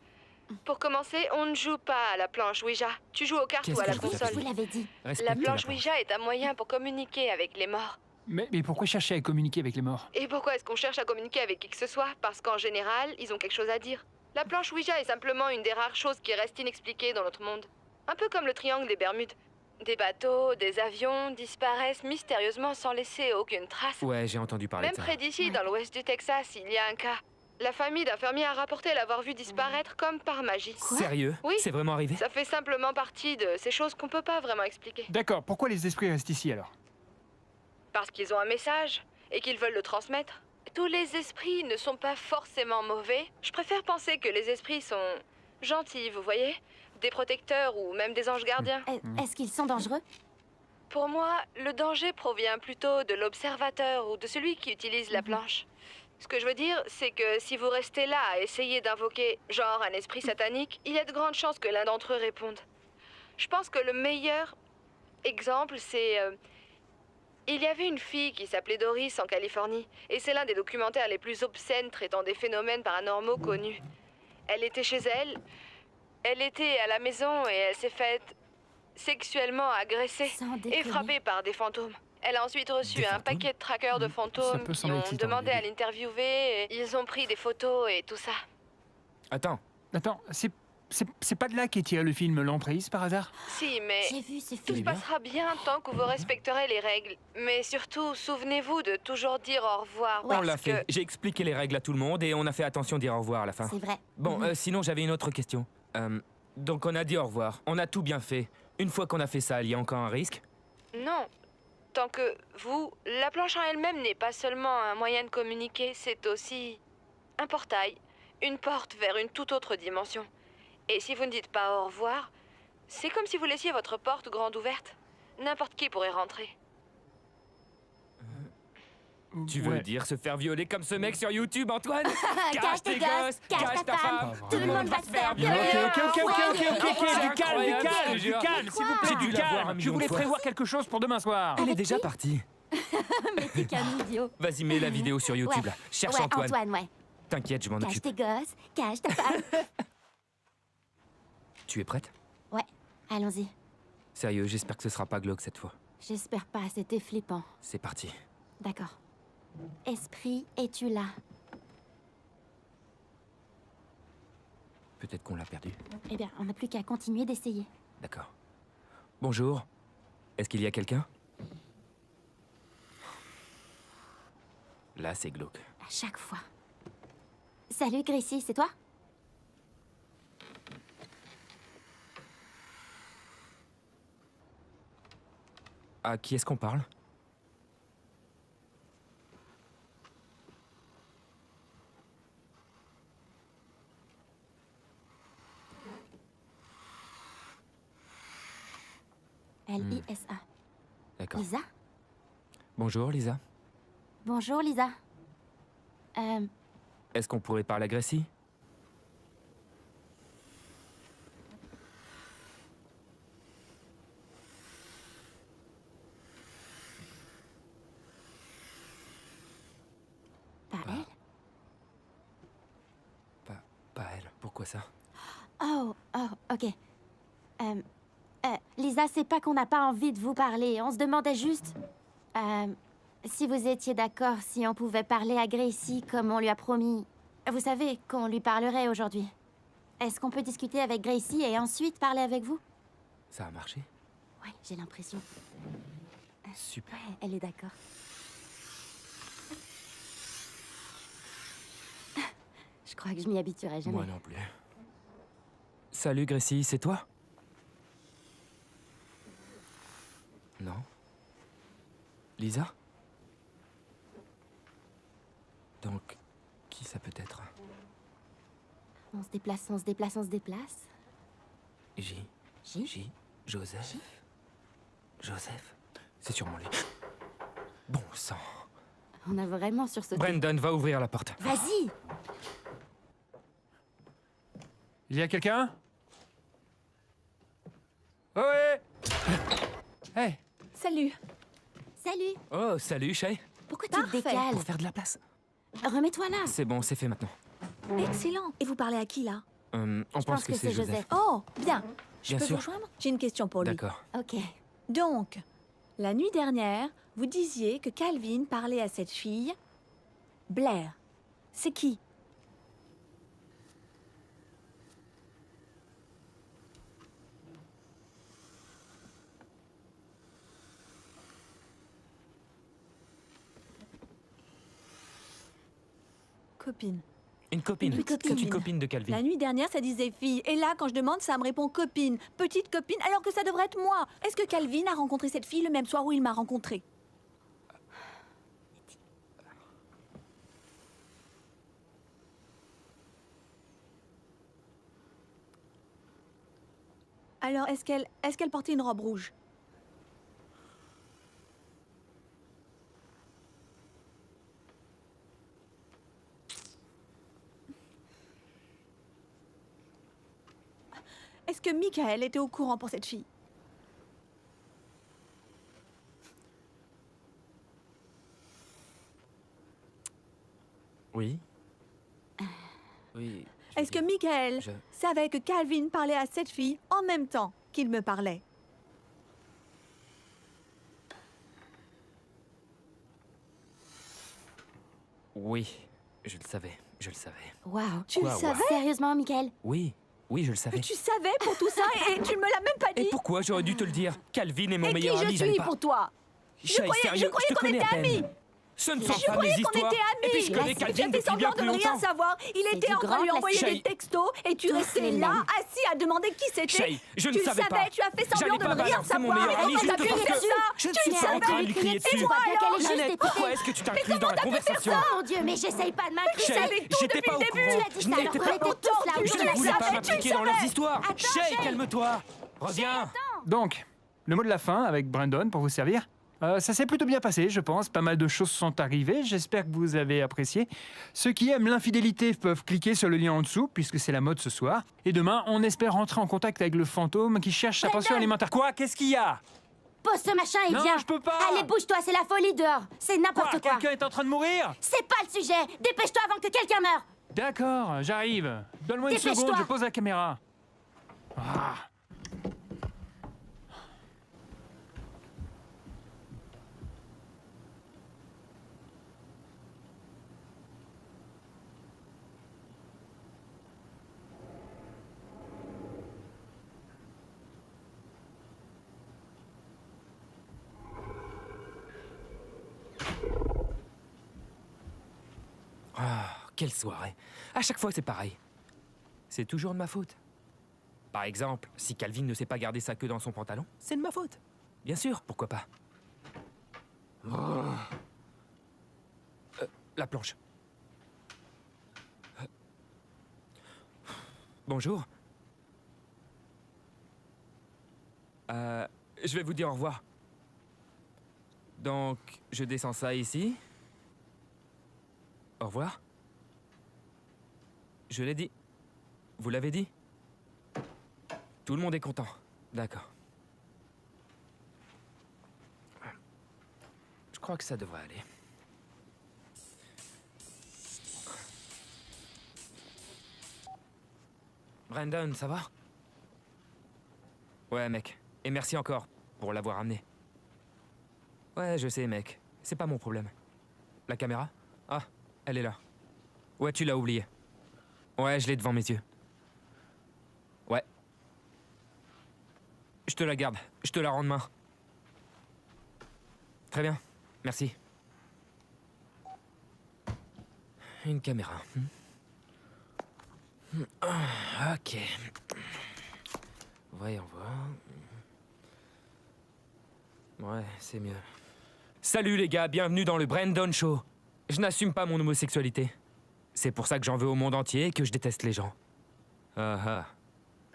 Pour commencer, on ne joue pas à la planche Ouija. Tu joues aux cartes Qu'est-ce ou à que la je vous Je console. vous l'avais dit. La Respectez planche Ouija est un moyen pour communiquer avec les morts. Mais pourquoi chercher à communiquer avec les morts? Et pourquoi est-ce qu'on cherche à communiquer avec qui que ce soit? Parce qu'en général, ils ont quelque chose à dire. La planche Ouija est simplement une des rares choses qui restent inexpliquées dans notre monde. Un peu comme le triangle des Bermudes. Des bateaux, des avions disparaissent mystérieusement sans laisser aucune trace. Ouais, j'ai entendu parler Même de ça. près d'ici, dans l'ouest du Texas, il y a un cas. La famille d'un fermier a rapporté l'avoir vu disparaître comme par magie. Sérieux? Oui. C'est vraiment arrivé? Ça fait simplement partie de ces choses qu'on peut pas vraiment expliquer. D'accord, pourquoi les esprits restent ici alors? Parce qu'ils ont un message et qu'ils veulent le transmettre. Tous les esprits ne sont pas forcément mauvais. Je préfère penser que les esprits sont gentils, vous voyez? Des protecteurs ou même des anges gardiens. Est-ce qu'ils sont dangereux? Pour moi, le danger provient plutôt de l'observateur ou de celui qui utilise la planche. Ce que je veux dire, c'est que si vous restez là à essayer d'invoquer, genre, un esprit satanique, il y a de grandes chances que l'un d'entre eux réponde. Je pense que le meilleur exemple, c'est... il y avait une fille qui s'appelait Doris en Californie, et c'est l'un des documentaires les plus obscènes traitant des phénomènes paranormaux connus. Elle était chez elle, elle était à la maison et elle s'est faite sexuellement agressée Sans déconner. et frappée par des fantômes. Elle a ensuite reçu Des un fantômes paquet de trackers de Ça fantômes peut qui sembler ont excitant, demandé au à début. l'interviewer, et ils ont pris des photos et tout ça. Attends, Attends, c'est pas de là qu'est tiré le film L'Emprise par hasard? Si, mais... J'ai vu ce Tout se film. passera bien tant que vous respecterez les règles. Mais surtout, souvenez-vous de toujours dire au revoir. Ouais. on l'a parce fait. que- J'ai expliqué les règles à tout le monde et on a fait attention de dire au revoir à la fin. C'est vrai. Bon, sinon j'avais une autre question. Donc on a dit au revoir, on a tout bien fait. Une fois qu'on a fait ça, il y a encore un risque? Non. Tant que vous... La planche en elle-même n'est pas seulement un moyen de communiquer, c'est aussi un portail, une porte vers une toute autre dimension. Et si vous ne dites pas au revoir, c'est comme si vous laissiez votre porte grande ouverte. N'importe qui pourrait rentrer. Tu veux Ouais. dire se faire violer comme ce mec sur YouTube, Antoine? Cache tes gosses, cache ta femme. Tout le monde va se faire violer. Du calme, Incroyable, je te jure. s'il vous plaît, J'ai dû du la voir un calme. Je million de voulais fois. prévoir quelque chose pour demain soir. Elle est déjà partie. Mais t'es qu'un idiot. Vas-y, mets la vidéo sur YouTube Ouais. là. Cherche Ouais, Antoine. ouais. T'inquiète, je m'en Cache occupe. tes gosses, cache ta femme. Tu es prête? Ouais, allons-y. Sérieux, j'espère que ce sera pas glauque cette fois. J'espère pas, c'était flippant. C'est parti. D'accord. Esprit, es-tu là? Peut-être qu'on l'a perdu. Eh bien, on n'a plus qu'à continuer d'essayer. D'accord. Bonjour. Est-ce qu'il y a quelqu'un? Là, c'est glauque. À chaque fois. Salut, Gracie, c'est toi? À qui est-ce qu'on parle? L-I-S-A. D'accord. Lisa? Bonjour, Lisa. Bonjour, Lisa. Est-ce qu'on pourrait parler à Gracie? Pas elle? Pas elle. Pourquoi ça? Oh, ok. Lisa, c'est pas qu'on n'a pas envie de vous parler. On se demandait juste si vous étiez d'accord, si on pouvait parler à Gracie comme on lui a promis. Vous savez qu'on lui parlerait aujourd'hui. Est-ce qu'on peut discuter avec Gracie et ensuite parler avec vous? Ça a marché? Ouais, j'ai l'impression. Super. Ouais, elle est d'accord. Je crois que je m'y habituerai jamais. Moi non plus. Salut, Gracie, c'est toi? Non? Lisa? Donc, qui ça peut être? On se déplace, on se déplace, on se déplace. J. J? Joseph. Joseph? C'est sûrement lui. Bon sang. On a vraiment sursauté. Brandon, va ouvrir la porte. Vas-y! Il y a quelqu'un? Ouais. Hey, Salut. Salut! Oh, salut, Shay. Pourquoi tu te Parfait. décales? Pour faire de la place. Remets-toi là! C'est bon, c'est fait maintenant. Excellent. Et vous parlez à qui là? On Je pense que c'est Joseph. Oh, bien. Je Bien peux sûr. vous rejoindre? J'ai une question pour lui. D'accord. Ok. Donc, la nuit dernière, vous disiez que Calvin parlait à cette fille, Blair. C'est qui? Copine. Une copine. Une copine. C'est une copine de Calvin. La nuit dernière, ça disait fille. Et là, quand je demande, ça me répond copine. Petite copine, alors que ça devrait être moi. Est-ce que Calvin a rencontré cette fille le même soir où il m'a rencontré? Alors, est-ce qu'elle portait une robe rouge? Est-ce que Michael était au courant pour cette fille? Oui. Oui. Est-ce que Michael je- savait que Calvin parlait à cette fille en même temps qu'il me parlait? Oui, je le savais. Je le savais. Waouh. Tu Quoi, le ouais. savais? Sérieusement, Michael? Oui. Oui, je le savais. Mais tu savais pour tout ça et tu ne me l'as même pas Et dit? pourquoi j'aurais dû te le dire? Calvin est mon Et qui meilleur je ami, j'allais suis pas... pour toi? Shay, sérieux, croyais je te qu'on connais était à peine. amis. Ce ne Je sont pas mes croyais qu'on histoires. était amis. Et puis je connais Tu Calvin as fait depuis bien semblant de plus ne rien longtemps. savoir. Il C'est était du en train de grand lui envoyer classique. des textos et tu Tous restais les là, mêmes. assis à demander qui c'était. Shay, je ne Tu le savais pas. tu as fait semblant J'allais de pas ne rien balancer mon savoir. meilleur Et ami quand juste t'as pu parce faire que ça, je ne tu suis le pas en train de savais. lui crier Tu dessus. vois bien qu'elle est Jeannette, juste pourquoi est-ce que tu t'inclus dans la conversation? Oh mon Dieu, mais j'essaye pas de m'inclure. Tu Shay, savais tout j'étais depuis pas le au début. courant. Tu l'as dit Je ça, n'étais alors pas qu'on était tous là Tu autour Je de ne la voulais table. pas m'impliquer dans leurs histoires. Shay, calme-toi. Reviens. Donc, le mot de la fin avec Brandon pour vous servir. Ça s'est plutôt bien passé, je pense. Pas mal de choses sont arrivées. J'espère que vous avez apprécié. Ceux qui aiment l'infidélité peuvent cliquer sur le lien en dessous, puisque c'est la mode ce soir. Et demain, on espère rentrer en contact avec le fantôme qui cherche sa pension alimentaire. Quoi? Qu'est-ce qu'il y a? Pose ce machin et Non, viens. je peux pas. Allez, bouge-toi, c'est la folie dehors. C'est Quoi? n'importe quoi. Quelqu'un est en train de mourir? C'est pas le sujet. Dépêche-toi avant que quelqu'un meure. D'accord, j'arrive. Donne-moi une Dépêche-toi. seconde, je pose la caméra. Ah. Quelle soirée. À chaque fois, c'est pareil. C'est toujours de ma faute. Par exemple, si Calvin ne sait pas garder sa queue dans son pantalon, c'est de ma faute. Bien sûr, pourquoi pas. La planche. Bonjour. Je vais vous dire au revoir. Donc, je descends ça ici. Au revoir. Je l'ai dit. Vous l'avez dit? Tout le monde est content. D'accord. Je crois que ça devrait aller. Brandon, ça va? Ouais, mec. Et merci encore pour l'avoir amené. Ouais, je sais, mec. C'est pas mon problème. La caméra? Ah, elle est là. Ouais, tu l'as oubliée. Ouais, je l'ai devant mes yeux. Ouais. Je te la garde. Je te la rends demain. Très bien. Merci. Une caméra. Ok. Voyons voir. Ouais, c'est mieux. Salut les gars, bienvenue dans le Brandon Show. Je n'assume pas mon homosexualité. C'est pour ça que j'en veux au monde entier et que je déteste les gens. Ah ah.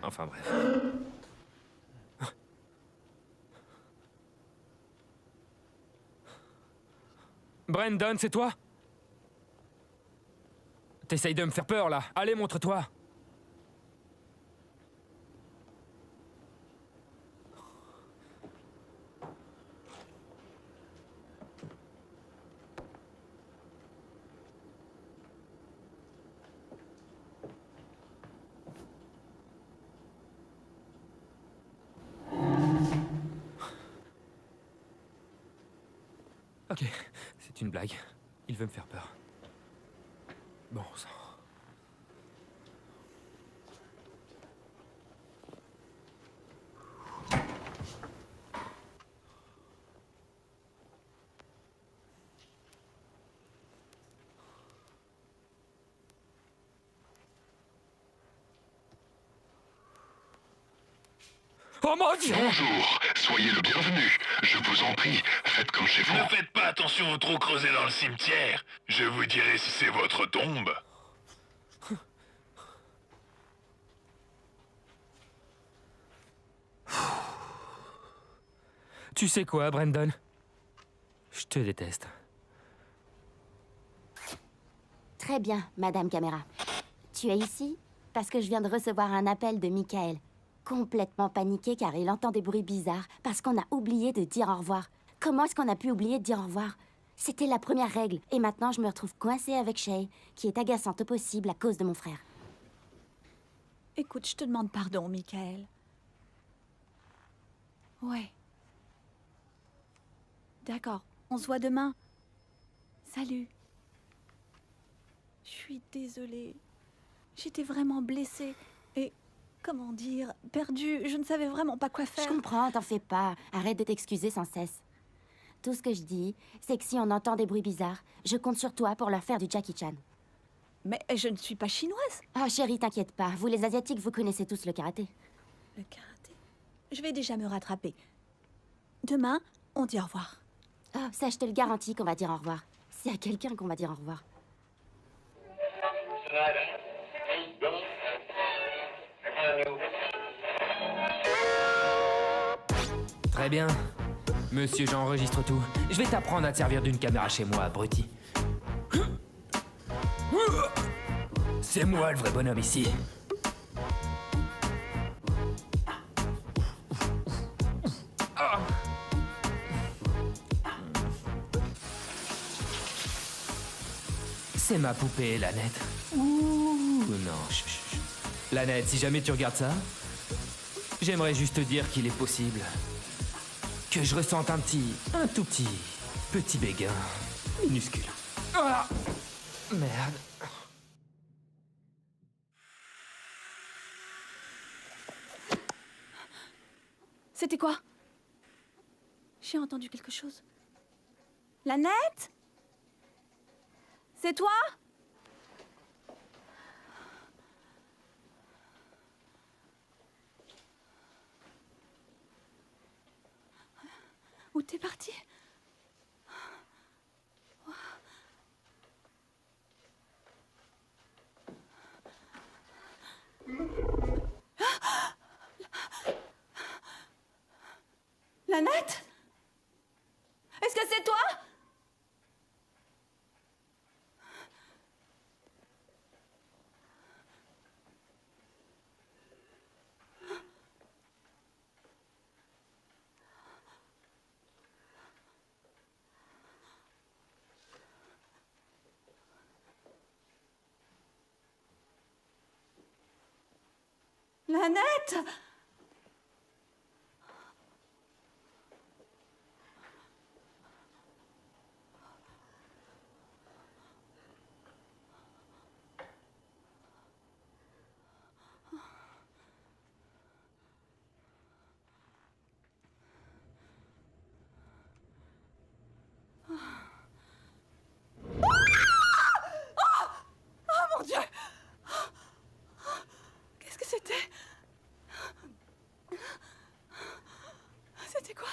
Enfin bref. Brandon, c'est toi? T'essayes de me faire peur là. Allez, montre-toi. Ok, c'est une blague. Il veut me faire peur. Bon sang. Oh mon Dieu! Bonjour, soyez le bienvenu. Je vous en prie, faites comme chez vous. Ne faites pas attention au trou creusé dans le cimetière. Je vous dirai si c'est votre tombe. Tu sais quoi, Brandon? Je te déteste. Très bien, Madame Caméra. Tu es ici parce que je viens de recevoir un appel de Michael. Complètement paniqué car il entend des bruits bizarres parce qu'on a oublié de dire au revoir. Comment est-ce qu'on a pu oublier de dire au revoir? C'était la première règle. Et maintenant, je me retrouve coincée avec Shay, qui est agaçante au possible à cause de mon frère. Écoute, je te demande pardon, Michael. Ouais. D'accord, on se voit demain. Salut. Je suis désolée. J'étais vraiment blessée. Et, comment dire, perdue. Je ne savais vraiment pas quoi Je faire. comprends, t'en fais pas. Arrête de t'excuser sans cesse. Tout ce que je dis, c'est que si on entend des bruits bizarres, je compte sur toi pour leur faire du Jackie Chan. Mais je ne suis pas chinoise. Oh chérie, t'inquiète pas. Vous les Asiatiques, vous connaissez tous le karaté. Le karaté. Je vais déjà me rattraper. Demain, on dit au revoir. Oh, ça, je te le garantis qu'on va dire au revoir. C'est à quelqu'un qu'on va dire au revoir. Très bien. Monsieur, j'enregistre tout. Je vais t'apprendre à te servir d'une caméra chez moi, abruti. C'est moi le vrai bonhomme ici. C'est ma poupée, Lanette. Ouh, non, chut, chut, chut. Lanette, si jamais tu regardes ça, j'aimerais juste te dire qu'il est possible que je ressente un tout petit béguin minuscule. Ah, merde. C'était quoi? J'ai entendu quelque chose. Lanette? C'est toi? Où t'es parti? Lanette? Est-ce que c'est toi? Lanette? Oh mon Dieu! Qu'est-ce que c'était? C'était quoi?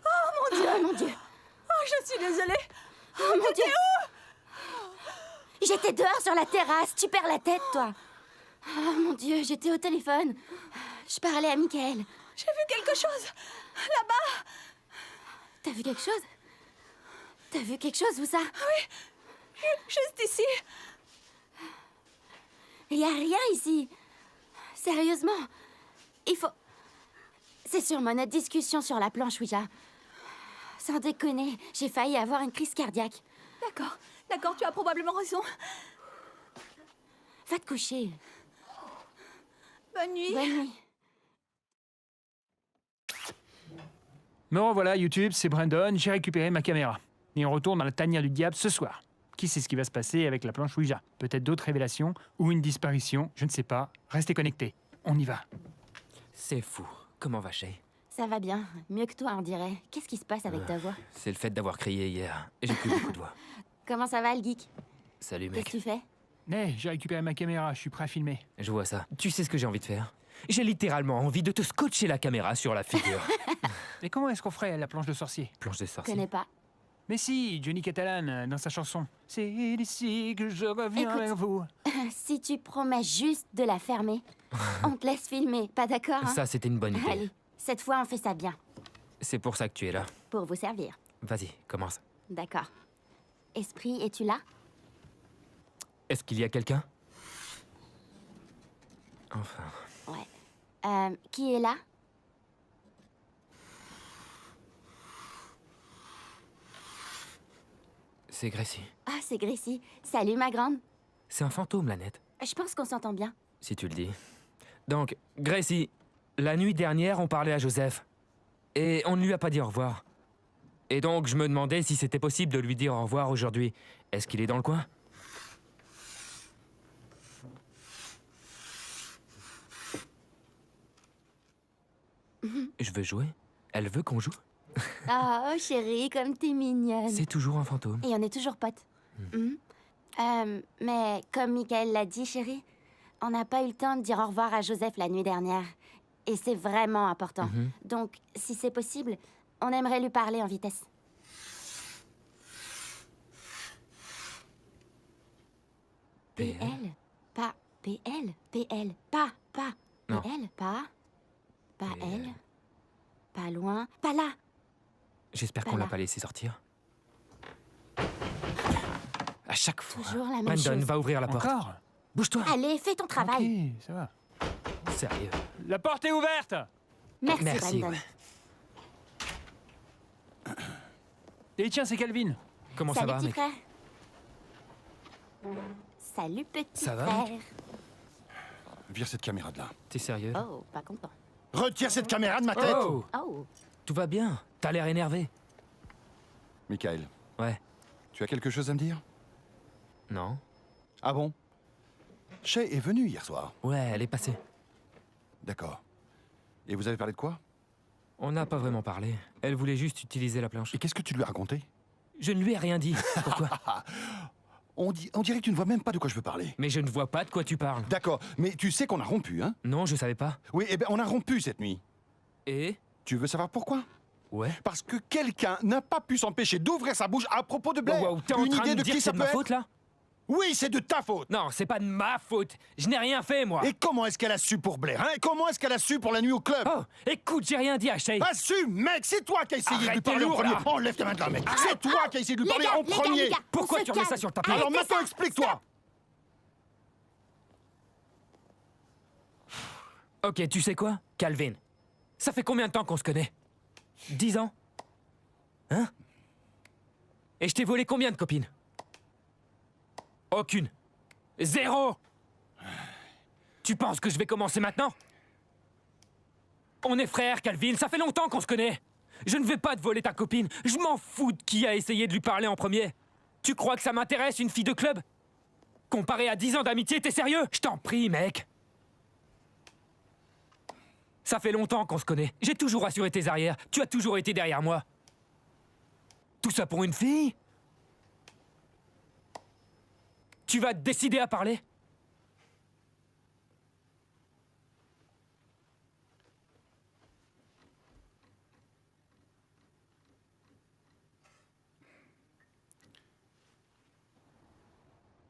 Oh mon Dieu! Oh, je suis désolée. Oh mon Dieu! J'étais dehors sur la terrasse. Tu perds la tête, toi. Oh mon Dieu, j'étais au téléphone. Je parlais à Michael. J'ai vu quelque chose. Là-bas. T'as vu quelque chose? T'as vu quelque chose, où ça? Juste ici. Il y a rien ici. Sérieusement. Il faut... C'est sûrement notre discussion sur la planche Ouija. Sans déconner, j'ai failli avoir une crise cardiaque. D'accord, d'accord, tu as probablement raison. Va te coucher. Bonne nuit. Bonne nuit. Me revoilà, YouTube, c'est Brandon, j'ai récupéré ma caméra. Et on retourne dans la tanière du diable ce soir. Qui sait ce qui va se passer avec la planche Ouija? Peut-être d'autres révélations, ou une disparition, je ne sais pas. Restez connectés, on y va. C'est fou. Comment va Shay? Ça va bien. Mieux que toi, on dirait. Qu'est-ce qui se passe avec ta voix? C'est le fait d'avoir crié hier. J'ai plus beaucoup de voix. Comment ça va, le geek? Salut, Qu'est-ce mec. que tu fais? Hey, j'ai récupéré ma caméra, je suis prêt à filmer. Je vois ça. Tu sais ce que j'ai envie de faire? J'ai littéralement envie de te scotcher la caméra sur la figure. Et comment est-ce qu'on ferait la planche de sorcier? Planche de Je sorcier. connais pas. Mais si, Johnny Catalan, dans sa chanson. C'est d'ici que je reviens Écoute. vers vous. Si tu promets juste de la fermer, on te laisse filmer. Pas d'accord, hein? Ça, c'était une bonne idée. Allez, cette fois, on fait ça bien. C'est pour ça que tu es là. Pour vous servir. Vas-y, commence. D'accord. Esprit, es-tu là? Est-ce qu'il y a quelqu'un? Enfin... Ouais. Qui est là? C'est Gracie. Ah, c'est Gracie. Salut, ma grande. C'est un fantôme, la nette. Je pense qu'on s'entend bien. Si tu le dis. Donc, Gracie, la nuit dernière, on parlait à Joseph. Et on ne lui a pas dit au revoir. Et donc, je me demandais si c'était possible de lui dire au revoir aujourd'hui. Est-ce qu'il est dans le coin? Je veux jouer. Elle veut qu'on joue. Oh, chérie, comme t'es mignonne. C'est toujours un fantôme. Et on est toujours potes. Mhm. Mais comme Michael l'a dit, chérie, on n'a pas eu le temps de dire au revoir à Joseph la nuit dernière. Et c'est vraiment important. Donc, si c'est possible, on aimerait lui parler en vitesse. PL? Pas PL? PL? Pas. Non. PL? Pas PL. elle? Pas loin? Pas là? J'espère qu'on Voilà. l'a pas laissé sortir. À chaque fois. Toujours la même Brandon, chose. va ouvrir la porte. Encore? Bouge-toi. Allez, fais ton travail. Ok, ça va. Sérieux. La porte est ouverte! Merci, Brandon. ouais. Et tiens, c'est Calvin. Comment Salut, ça va, petit mec? frère. Salut, petit Ça va, frère. Vire cette caméra de là. T'es sérieux? Oh, pas content. Retire cette caméra de ma tête! Oh, Oh, tout va bien. T'as l'air énervé. Michael, Ouais. tu as quelque chose à me dire? Non? Ah bon? Shay est venue hier soir. Ouais, elle est passée. D'accord. Et vous avez parlé de quoi? On n'a pas vraiment parlé. Elle voulait juste utiliser la planche. Et qu'est-ce que tu lui as raconté? Je ne lui ai rien dit. Pourquoi? On dirait que tu ne vois même pas de quoi je veux parler. Mais je ne vois pas de quoi tu parles. D'accord, mais tu sais qu'on a rompu, hein? Non, je savais pas. Oui, eh ben on a rompu cette nuit. Et? Tu veux savoir pourquoi? Ouais. Parce que quelqu'un n'a pas pu s'empêcher d'ouvrir sa bouche à propos de Blair. Wow, t'es en Une train idée de de dire qui que ça c'est de peut ma être? faute, là? Oui, c'est de ta faute. Non, c'est pas de ma faute. Je n'ai rien fait, moi. Et comment est-ce qu'elle a su pour Blair, hein? Comment est-ce qu'elle a su pour la nuit au club? Oh, écoute, j'ai rien dit à Shay. Assume, mec, c'est toi qui as essayé de lui Arrête, parler t'es en lourd, premier. là. Enlève ta main de là, mec. C'est toi qui as essayé de lui Les parler gars, en les gars, premier. les gars. Pourquoi on tu se remets ça calme. sur le tapis? Alors Arrêtez maintenant, ça. explique-toi. Ok, tu sais quoi, Calvin? Ça fait combien de temps qu'on se connaît? 10 ans? Hein? Et je t'ai volé combien de copines? Aucune. 0! Tu penses que je vais commencer maintenant? On est frères, Calvin, ça fait longtemps qu'on se connaît. Je ne vais pas te voler ta copine. Je m'en fous de qui a essayé de lui parler en premier. Tu crois que ça m'intéresse, une fille de club? Comparé à 10 ans d'amitié, t'es sérieux? Je t'en prie, mec. Ça fait longtemps qu'on se connaît. J'ai toujours assuré tes arrières. Tu as toujours été derrière moi. Tout ça pour une fille? Tu vas te décider à parler?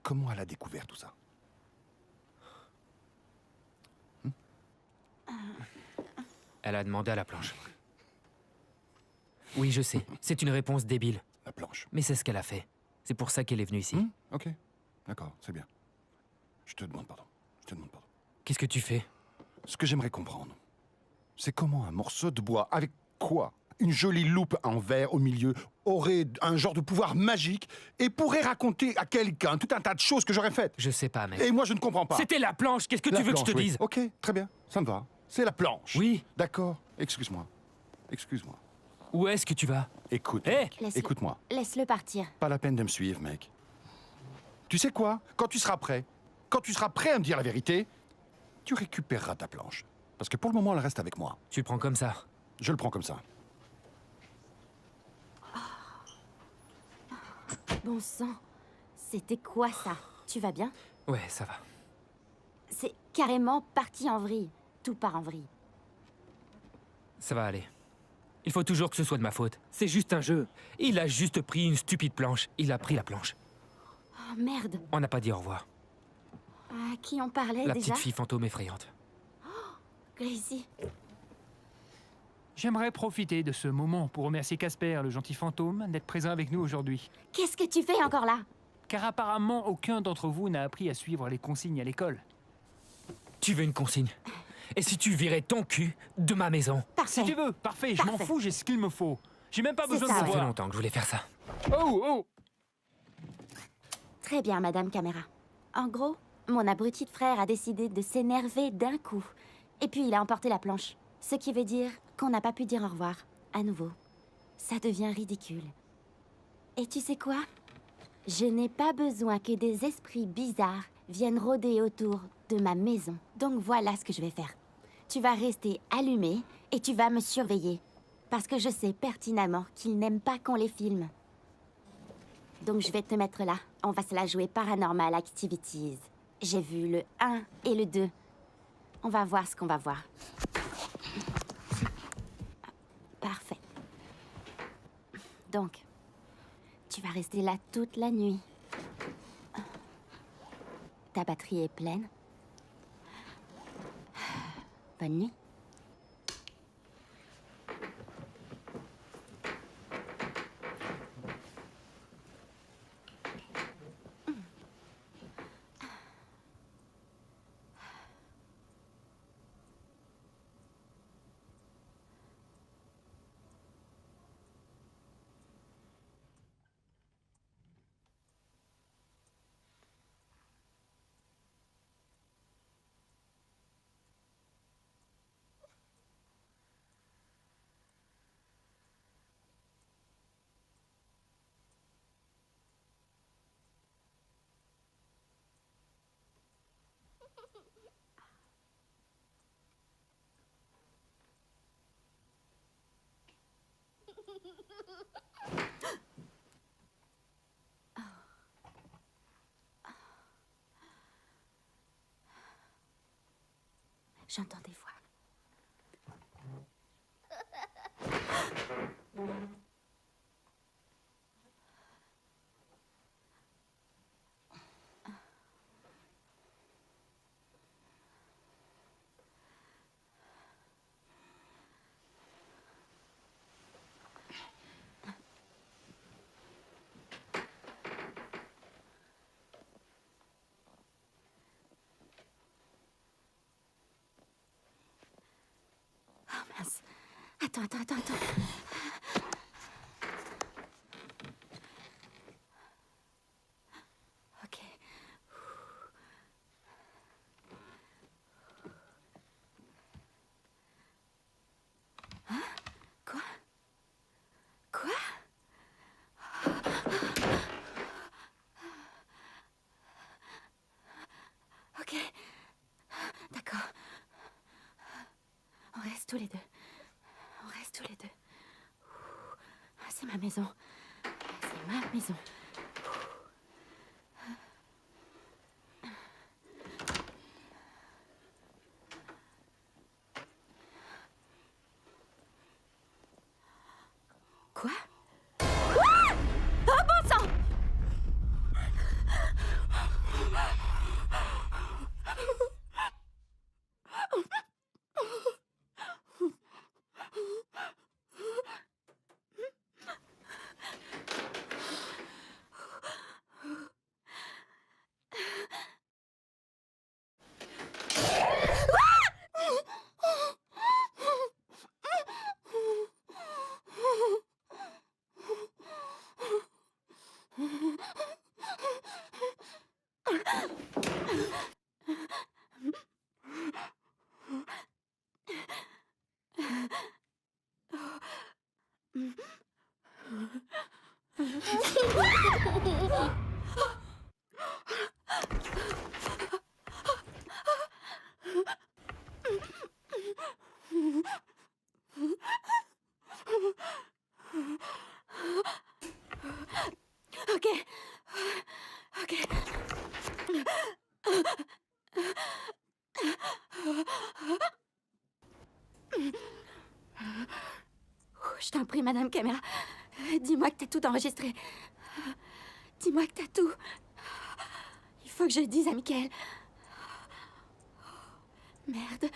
Comment elle a découvert tout ça? Elle a demandé à la planche. Oui, je sais. C'est une réponse débile. La planche. Mais c'est ce qu'elle a fait. C'est pour ça qu'elle est venue ici. Ok, d'accord, c'est bien. Je te demande pardon. Je te demande pardon. Qu'est-ce que tu fais? Ce que j'aimerais comprendre, c'est comment un morceau de bois, avec quoi? Une jolie loupe en verre au milieu, aurait un genre de pouvoir magique et pourrait raconter à quelqu'un tout un tas de choses que j'aurais faites. Je sais pas, mec. Et moi, je ne comprends pas. C'était la planche. Qu'est-ce que La tu veux que je te planche, oui. dise? Ok, très bien, ça me va. C'est la planche. Oui. D'accord, excuse-moi. Excuse-moi. Où est-ce que tu vas? Écoute, Hé mec, Laisse-le. écoute-moi. Laisse-le partir. Pas la peine de me suivre, mec. Tu sais quoi? Quand tu seras prêt à me dire la vérité, tu récupéreras ta planche. Parce que pour le moment, elle reste avec moi. Tu le prends comme ça. Je le prends comme ça. Bon sang, c'était quoi ça? Tu vas bien? Ouais, ça va. C'est carrément parti en vrille. Tout part en vrille. Ça va aller. Il faut toujours que ce soit de ma faute. C'est juste un jeu. Il a juste pris une stupide planche. Il a pris la planche. Oh merde. On n'a pas dit au revoir. À qui on parlait La déjà? petite fille fantôme effrayante. Gracie. J'aimerais profiter de ce moment pour remercier Casper, le gentil fantôme, d'être présent avec nous aujourd'hui. Qu'est-ce que tu fais encore là? Car apparemment, aucun d'entre vous n'a appris à suivre les consignes à l'école. Tu veux une consigne? Et si tu virais ton cul de ma maison? Parfait. Si tu veux, parfait, je m'en Parfait. fous, j'ai ce qu'il me faut. J'ai même pas C'est besoin ça, de Ça ouais. fait voir. longtemps que je voulais faire ça. Oh, oh! Très bien, Madame Caméra. En gros, mon abruti de frère a décidé de s'énerver d'un coup. Et puis il a emporté la planche. Ce qui veut dire qu'on n'a pas pu dire au revoir. À nouveau. Ça devient ridicule. Et tu sais quoi? Je n'ai pas besoin que des esprits bizarres viennent rôder autour de ma maison. Donc voilà ce que je vais faire. Tu vas rester allumé et tu vas me surveiller. Parce que je sais pertinemment qu'ils n'aiment pas qu'on les filme. Donc je vais te mettre là. On va se la jouer Paranormal Activities. J'ai vu le 1 et le 2. On va voir ce qu'on va voir. Parfait. Donc, tu vas rester là toute la nuit. Ta batterie est pleine. Bonne nuit. J'entends des voix. Oh mince. Attends. Ok. Hein? Quoi? Ok. D'accord. On reste tous les deux. Ah, c'est ma maison. Quoi? Ah! Oh bon sang! plaît, Madame Caméra. Dis-moi que t'as tout enregistré. Dis-moi que t'as tout. Il faut que je le dise à Michael. Merde.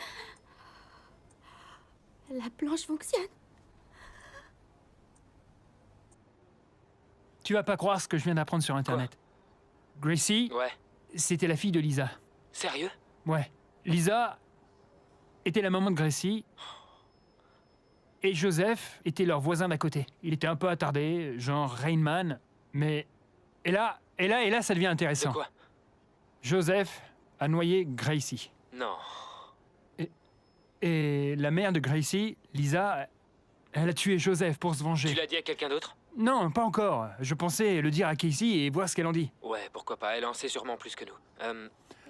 La planche fonctionne. Tu vas pas croire ce que je viens d'apprendre sur Internet. Gracie, Ouais. c'était la fille de Lisa. Sérieux? Ouais. Lisa était la maman de Gracie. Et Joseph était leur voisin d'à côté. Il était un peu attardé, genre Rain Man. Mais... Et là, ça devient De intéressant. quoi? Joseph a noyé Gracie. Non. Et la mère de Gracie, Lisa, elle a tué Joseph pour se venger. Tu l'as dit à quelqu'un d'autre? Non, pas encore. Je pensais le dire à Casey et voir ce qu'elle en dit. Ouais, pourquoi pas, elle en sait sûrement plus que nous.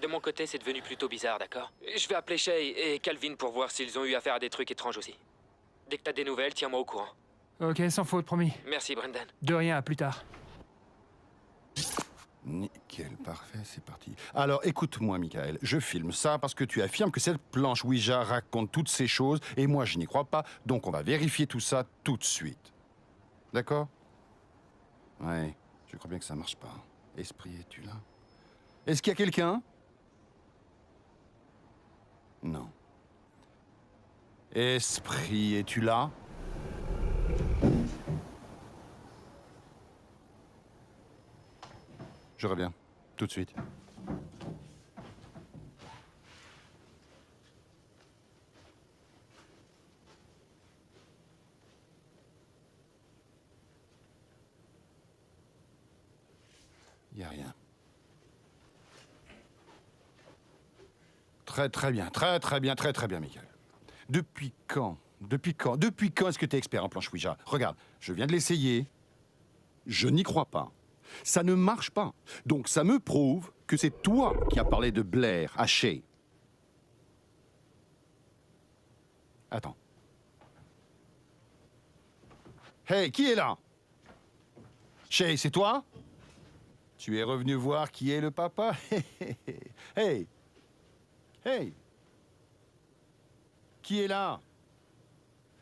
De mon côté, c'est devenu plutôt bizarre, d'accord? Je vais appeler Shay et Calvin pour voir s'ils ont eu affaire à des trucs étranges aussi. Dès que t'as des nouvelles, tiens-moi au courant. Ok, sans faute, promis. Merci, Brendan. De rien, à plus tard. Nickel, parfait, c'est parti. Alors, écoute-moi, Michael, je filme ça parce que tu affirmes que cette planche Ouija raconte toutes ces choses et moi, je n'y crois pas, donc on va vérifier tout ça tout de suite. D'accord? Ouais, je crois bien que ça marche pas. Esprit, es-tu là? Est-ce qu'il y a quelqu'un? Non. Esprit, es-tu là? Je reviens, tout de suite. Il n'y a rien. Très bien, très bien, Michael. Depuis quand est-ce que tu es expert en planche Ouija? Regarde, je viens de l'essayer. Je n'y crois pas. Ça ne marche pas. Donc ça me prouve que c'est toi qui as parlé de Blair à Shay. Attends. Hey, qui est là? Shay, c'est toi? Tu es revenu voir qui est le papa? Hey! Hey! Qui est là?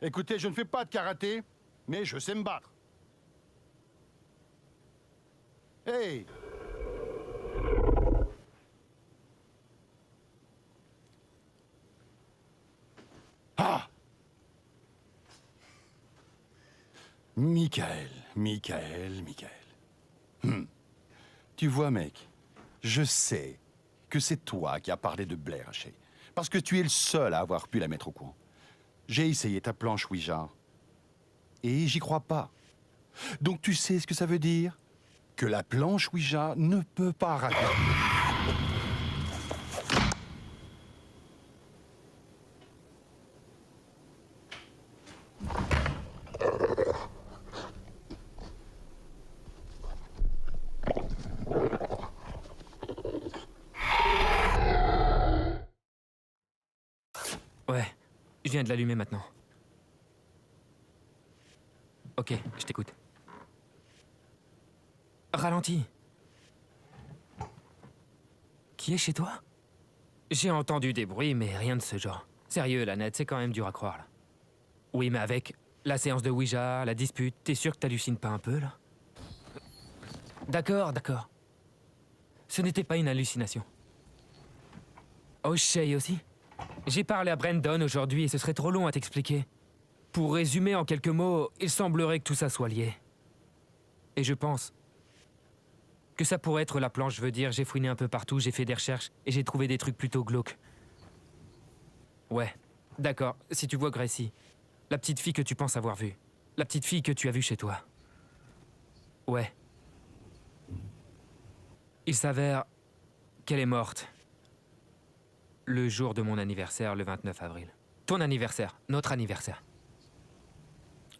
Écoutez, je ne fais pas de karaté, mais je sais me battre. Hey! Ah! Michael. Tu vois, mec, je sais que c'est toi qui as parlé de Blair à Shay, parce que tu es le seul à avoir pu la mettre au courant. J'ai essayé ta planche Ouija, et j'y crois pas. Donc tu sais ce que ça veut dire? Que la planche Ouija ne peut pas rater. Ouais, je viens de l'allumer maintenant. Ok, je t'écoute. Ralentis. Qui est chez toi? J'ai entendu des bruits, mais rien de ce genre. Sérieux, la net, c'est quand même dur à croire, là. Oui, mais avec la séance de Ouija, la dispute, t'es sûr que t'hallucines pas un peu, là? D'accord. Ce n'était pas une hallucination. Oh, Shay aussi? J'ai parlé à Brendan aujourd'hui et ce serait trop long à t'expliquer. Pour résumer en quelques mots, il semblerait que tout ça soit lié. Et je pense que ça pourrait être la planche, je veux dire. J'ai fouiné un peu partout, j'ai fait des recherches et j'ai trouvé des trucs plutôt glauques. Ouais, d'accord. Si tu vois Gracie, la petite fille que tu penses avoir vue. La petite fille que tu as vue chez toi. Ouais. Il s'avère qu'elle est morte. Le jour de mon anniversaire, le 29 avril. Ton anniversaire, notre anniversaire.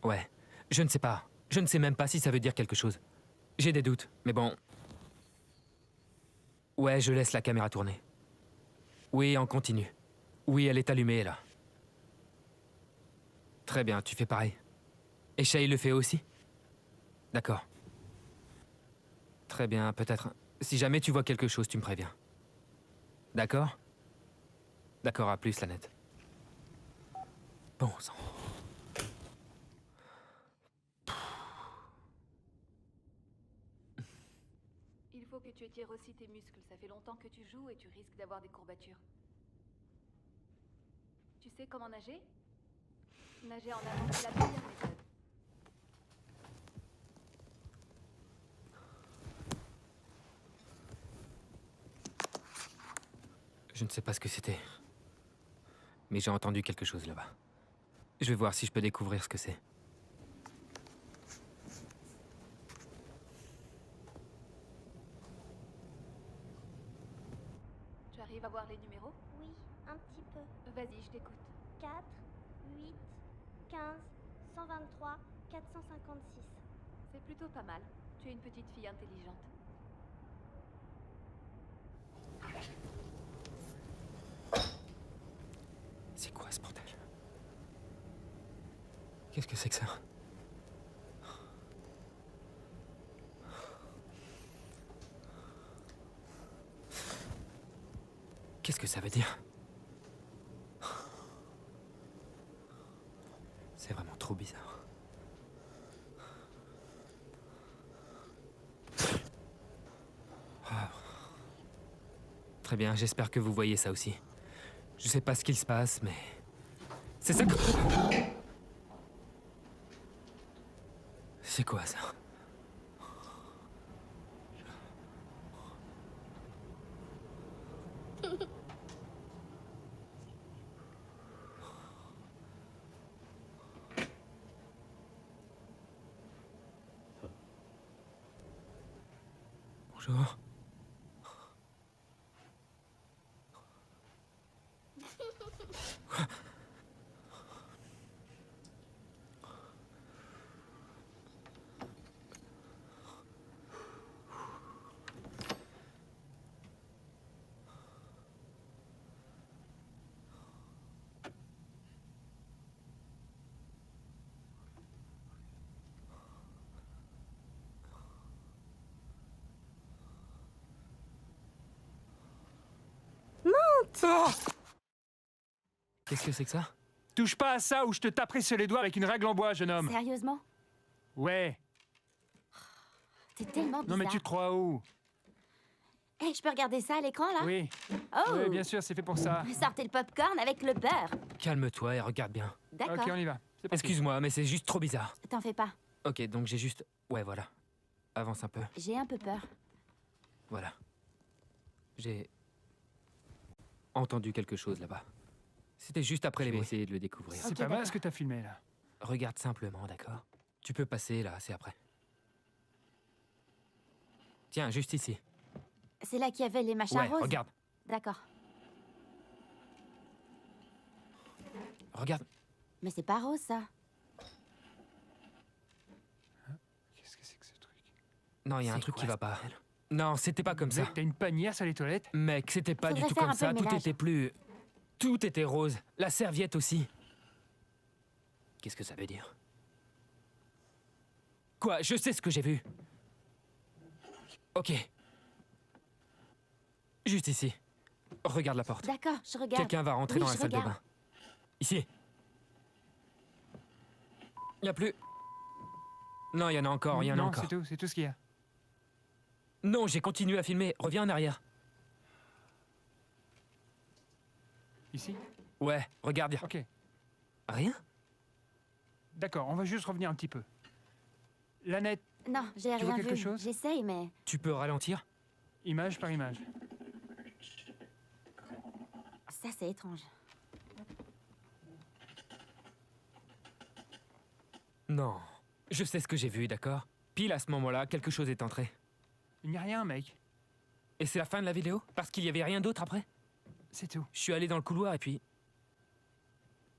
Ouais, je ne sais pas. Je ne sais même pas si ça veut dire quelque chose. J'ai des doutes, mais bon. Ouais, je laisse la caméra tourner. Oui, on continue. Oui, elle est allumée, là. Très bien, tu fais pareil. Et Shay le fait aussi? D'accord. Très bien, peut-être... Si jamais tu vois quelque chose, tu me préviens. D'accord? D'accord, à plus, Lanette. Bon sang. Il faut que tu étires aussi tes muscles. Ça fait longtemps que tu joues et tu risques d'avoir des courbatures. Tu sais comment nager? Nager en avant, c'est la meilleure méthode. Je ne sais pas ce que c'était. Mais j'ai entendu quelque chose là-bas. Je vais voir si je peux découvrir ce que c'est. Tu arrives à voir les numéros? Oui, un petit peu. Vas-y, je t'écoute. 4, 8, 15, 123, 456. C'est plutôt pas mal. Tu es une petite fille intelligente. C'est quoi ce bordel? Qu'est-ce que c'est que ça? Qu'est-ce que ça veut dire? C'est vraiment trop bizarre. Ah. Très bien, j'espère que vous voyez ça aussi. Je sais pas ce qu'il se passe, mais... C'est ça que... C'est quoi ça? Bonjour. Oh! Qu'est-ce que c'est que ça? Touche pas à ça ou je te taperai sur les doigts avec une règle en bois, jeune homme. Sérieusement? Ouais. C'est tellement bizarre. Non mais tu te crois où? Hey, je peux regarder ça à l'écran, là? Oui. Oh! Oui, bien sûr, c'est fait pour ça. Sortez le popcorn avec le beurre. Calme-toi et regarde bien. D'accord. Ok, on y va. C'est parti. Excuse-moi, mais c'est juste trop bizarre. T'en fais pas. Ok, donc j'ai juste... Ouais, voilà. Avance un peu. J'ai un peu peur. Voilà. J'ai... entendu quelque chose là-bas. C'était juste après les bruits. Essayer de le découvrir. C'est Ok, pas mal d'accord. ce que t'as filmé là. Regarde simplement, d'accord? Tu peux passer là, c'est après. Tiens, juste ici. C'est là qu'il y avait les machins Ouais, roses? regarde. D'accord. Regarde. Mais c'est pas rose, ça. Qu'est-ce que c'est que ce truc? Non, il y a un C'est truc quoi, qui va ce pas. bordel? Non, c'était pas comme ça. Mec, t'as une panière sur les toilettes? Mec, c'était pas du Faudrait tout faire comme un peu ça. le Tout ménage. était plus... Tout était rose. La serviette aussi. Qu'est-ce que ça veut dire? Quoi? Je sais ce que j'ai vu. Ok. Juste ici. Regarde la porte. D'accord, je regarde. Quelqu'un va rentrer Oui, dans la je salle de regarde. bain. Ici. Y a plus... Non, il y en a encore, il y en a Non, encore. c'est tout ce qu'il y a. Non, j'ai continué à filmer. Reviens en arrière. Ici? Ouais, regarde. Ok. Rien? D'accord, on va juste revenir un petit peu. Lanette, Non, j'ai Tu vois rien quelque vu. chose J'essaye, mais... Tu peux ralentir? image par image. Ça, c'est étrange. Non. Je sais ce que j'ai vu, d'accord? Pile à ce moment-là, quelque chose est entré. Il n'y a rien, mec. Et c'est la fin de la vidéo? Parce qu'il y avait rien d'autre après? C'est tout. Je suis allé dans le couloir et puis...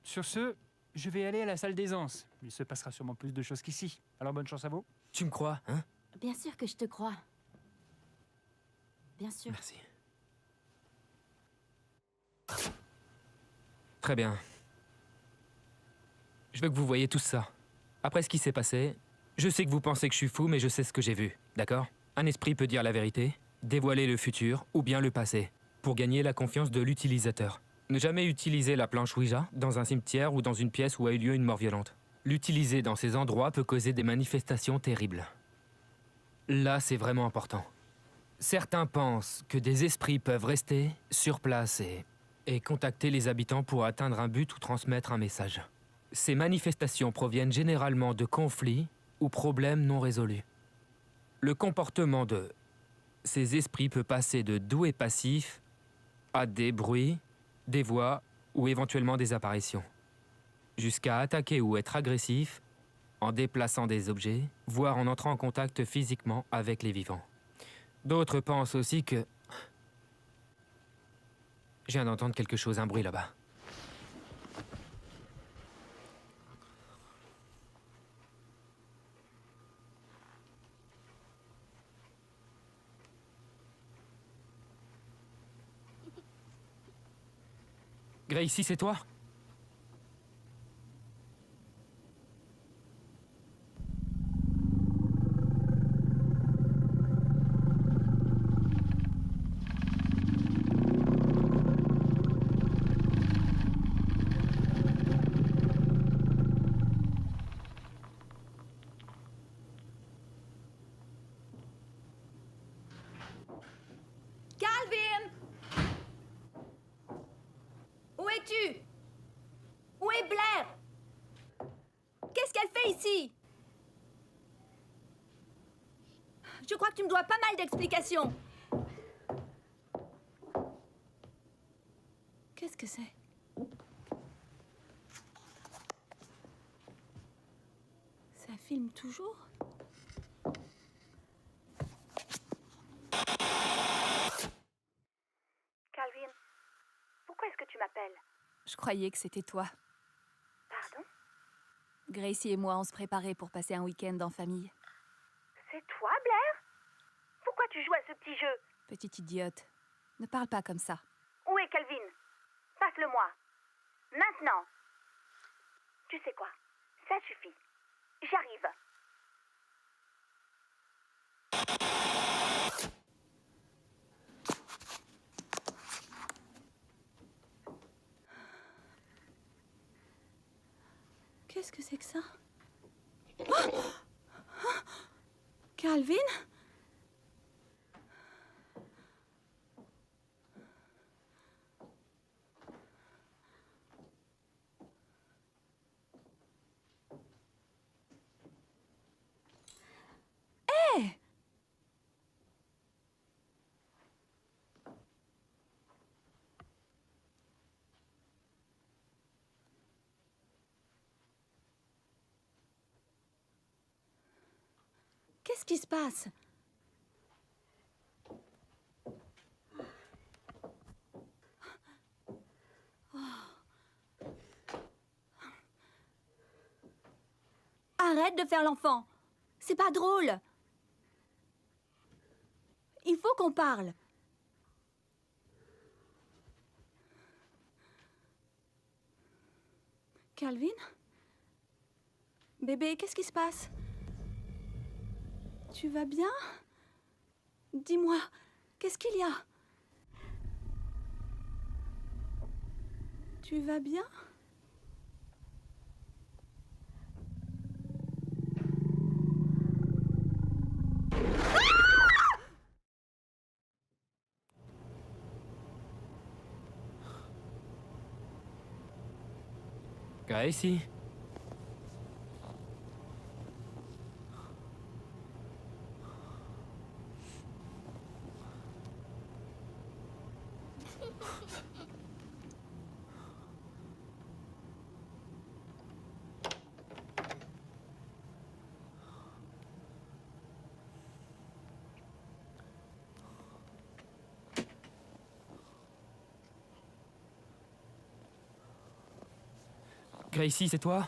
Sur ce, je vais aller à la salle d'aisance. Il se passera sûrement plus de choses qu'ici. Alors bonne chance à vous. Tu me crois, hein? Bien sûr que je te crois. Bien sûr. Merci. Très bien. Je veux que vous voyez tout ça. Après ce qui s'est passé, je sais que vous pensez que je suis fou, mais je sais ce que j'ai vu, d'accord? Un esprit peut dire la vérité, dévoiler le futur ou bien le passé, pour gagner la confiance de l'utilisateur. Ne jamais utiliser la planche Ouija dans un cimetière ou dans une pièce où a eu lieu une mort violente. L'utiliser dans ces endroits peut causer des manifestations terribles. Là, c'est vraiment important. Certains pensent que des esprits peuvent rester sur place et contacter les habitants pour atteindre un but ou transmettre un message. Ces manifestations proviennent généralement de conflits ou problèmes non résolus. Le comportement de ces esprits peut passer de doux et passif à des bruits, des voix ou éventuellement des apparitions, jusqu'à attaquer ou être agressif en déplaçant des objets, voire en entrant en contact physiquement avec les vivants. D'autres pensent aussi que... Je viens d'entendre quelque chose, un bruit là-bas. Gracie, c'est toi? Calvin! Où es-tu? Où est Blair? Qu'est-ce qu'elle fait ici? Je crois que tu me dois pas mal d'explications. Qu'est-ce que c'est? Ça filme toujours? Calvin, pourquoi est-ce que tu m'appelles? Je croyais que c'était toi. Pardon? Gracie et moi, on se préparait pour passer un week-end en famille. C'est toi, Blair? Pourquoi tu joues à ce petit jeu? Petite idiote. Ne parle pas comme ça. Où est Calvin? Passe-le-moi. Maintenant. Tu sais quoi? Ça suffit. J'arrive. Qu'est-ce que c'est que ça? Oh! Calvin? Hé! Qu'est-ce qui se passe? Oh. Arrête de faire l'enfant. C'est pas drôle. Il faut qu'on parle. Calvin? Bébé, qu'est-ce qui se passe? Tu vas bien? Dis-moi, qu'est-ce qu'il y a? Tu vas bien? Gracie? Gracie, c'est toi?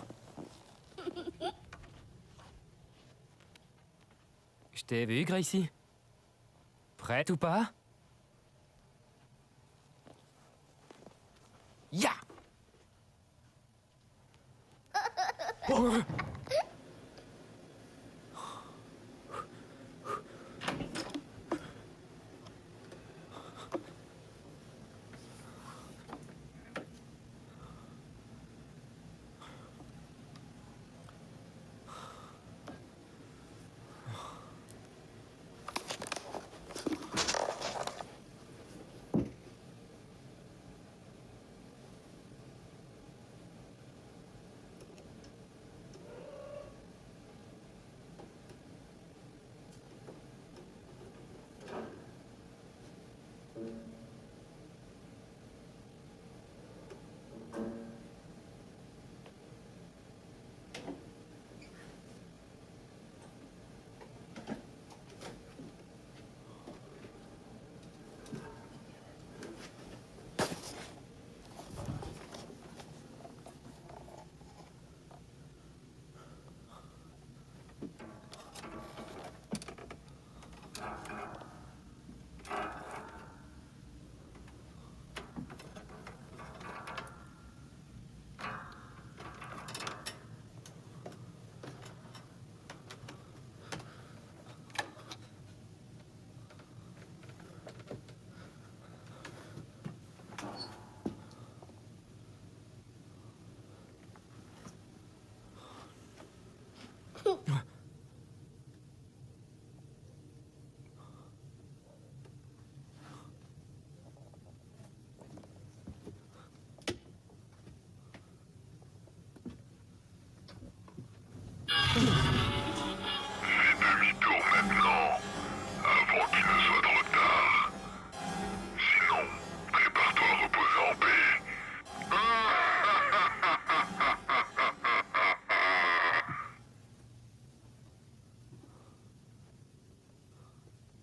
Je t'ai vu, Gracie. Prête ou pas? Ya! Oh!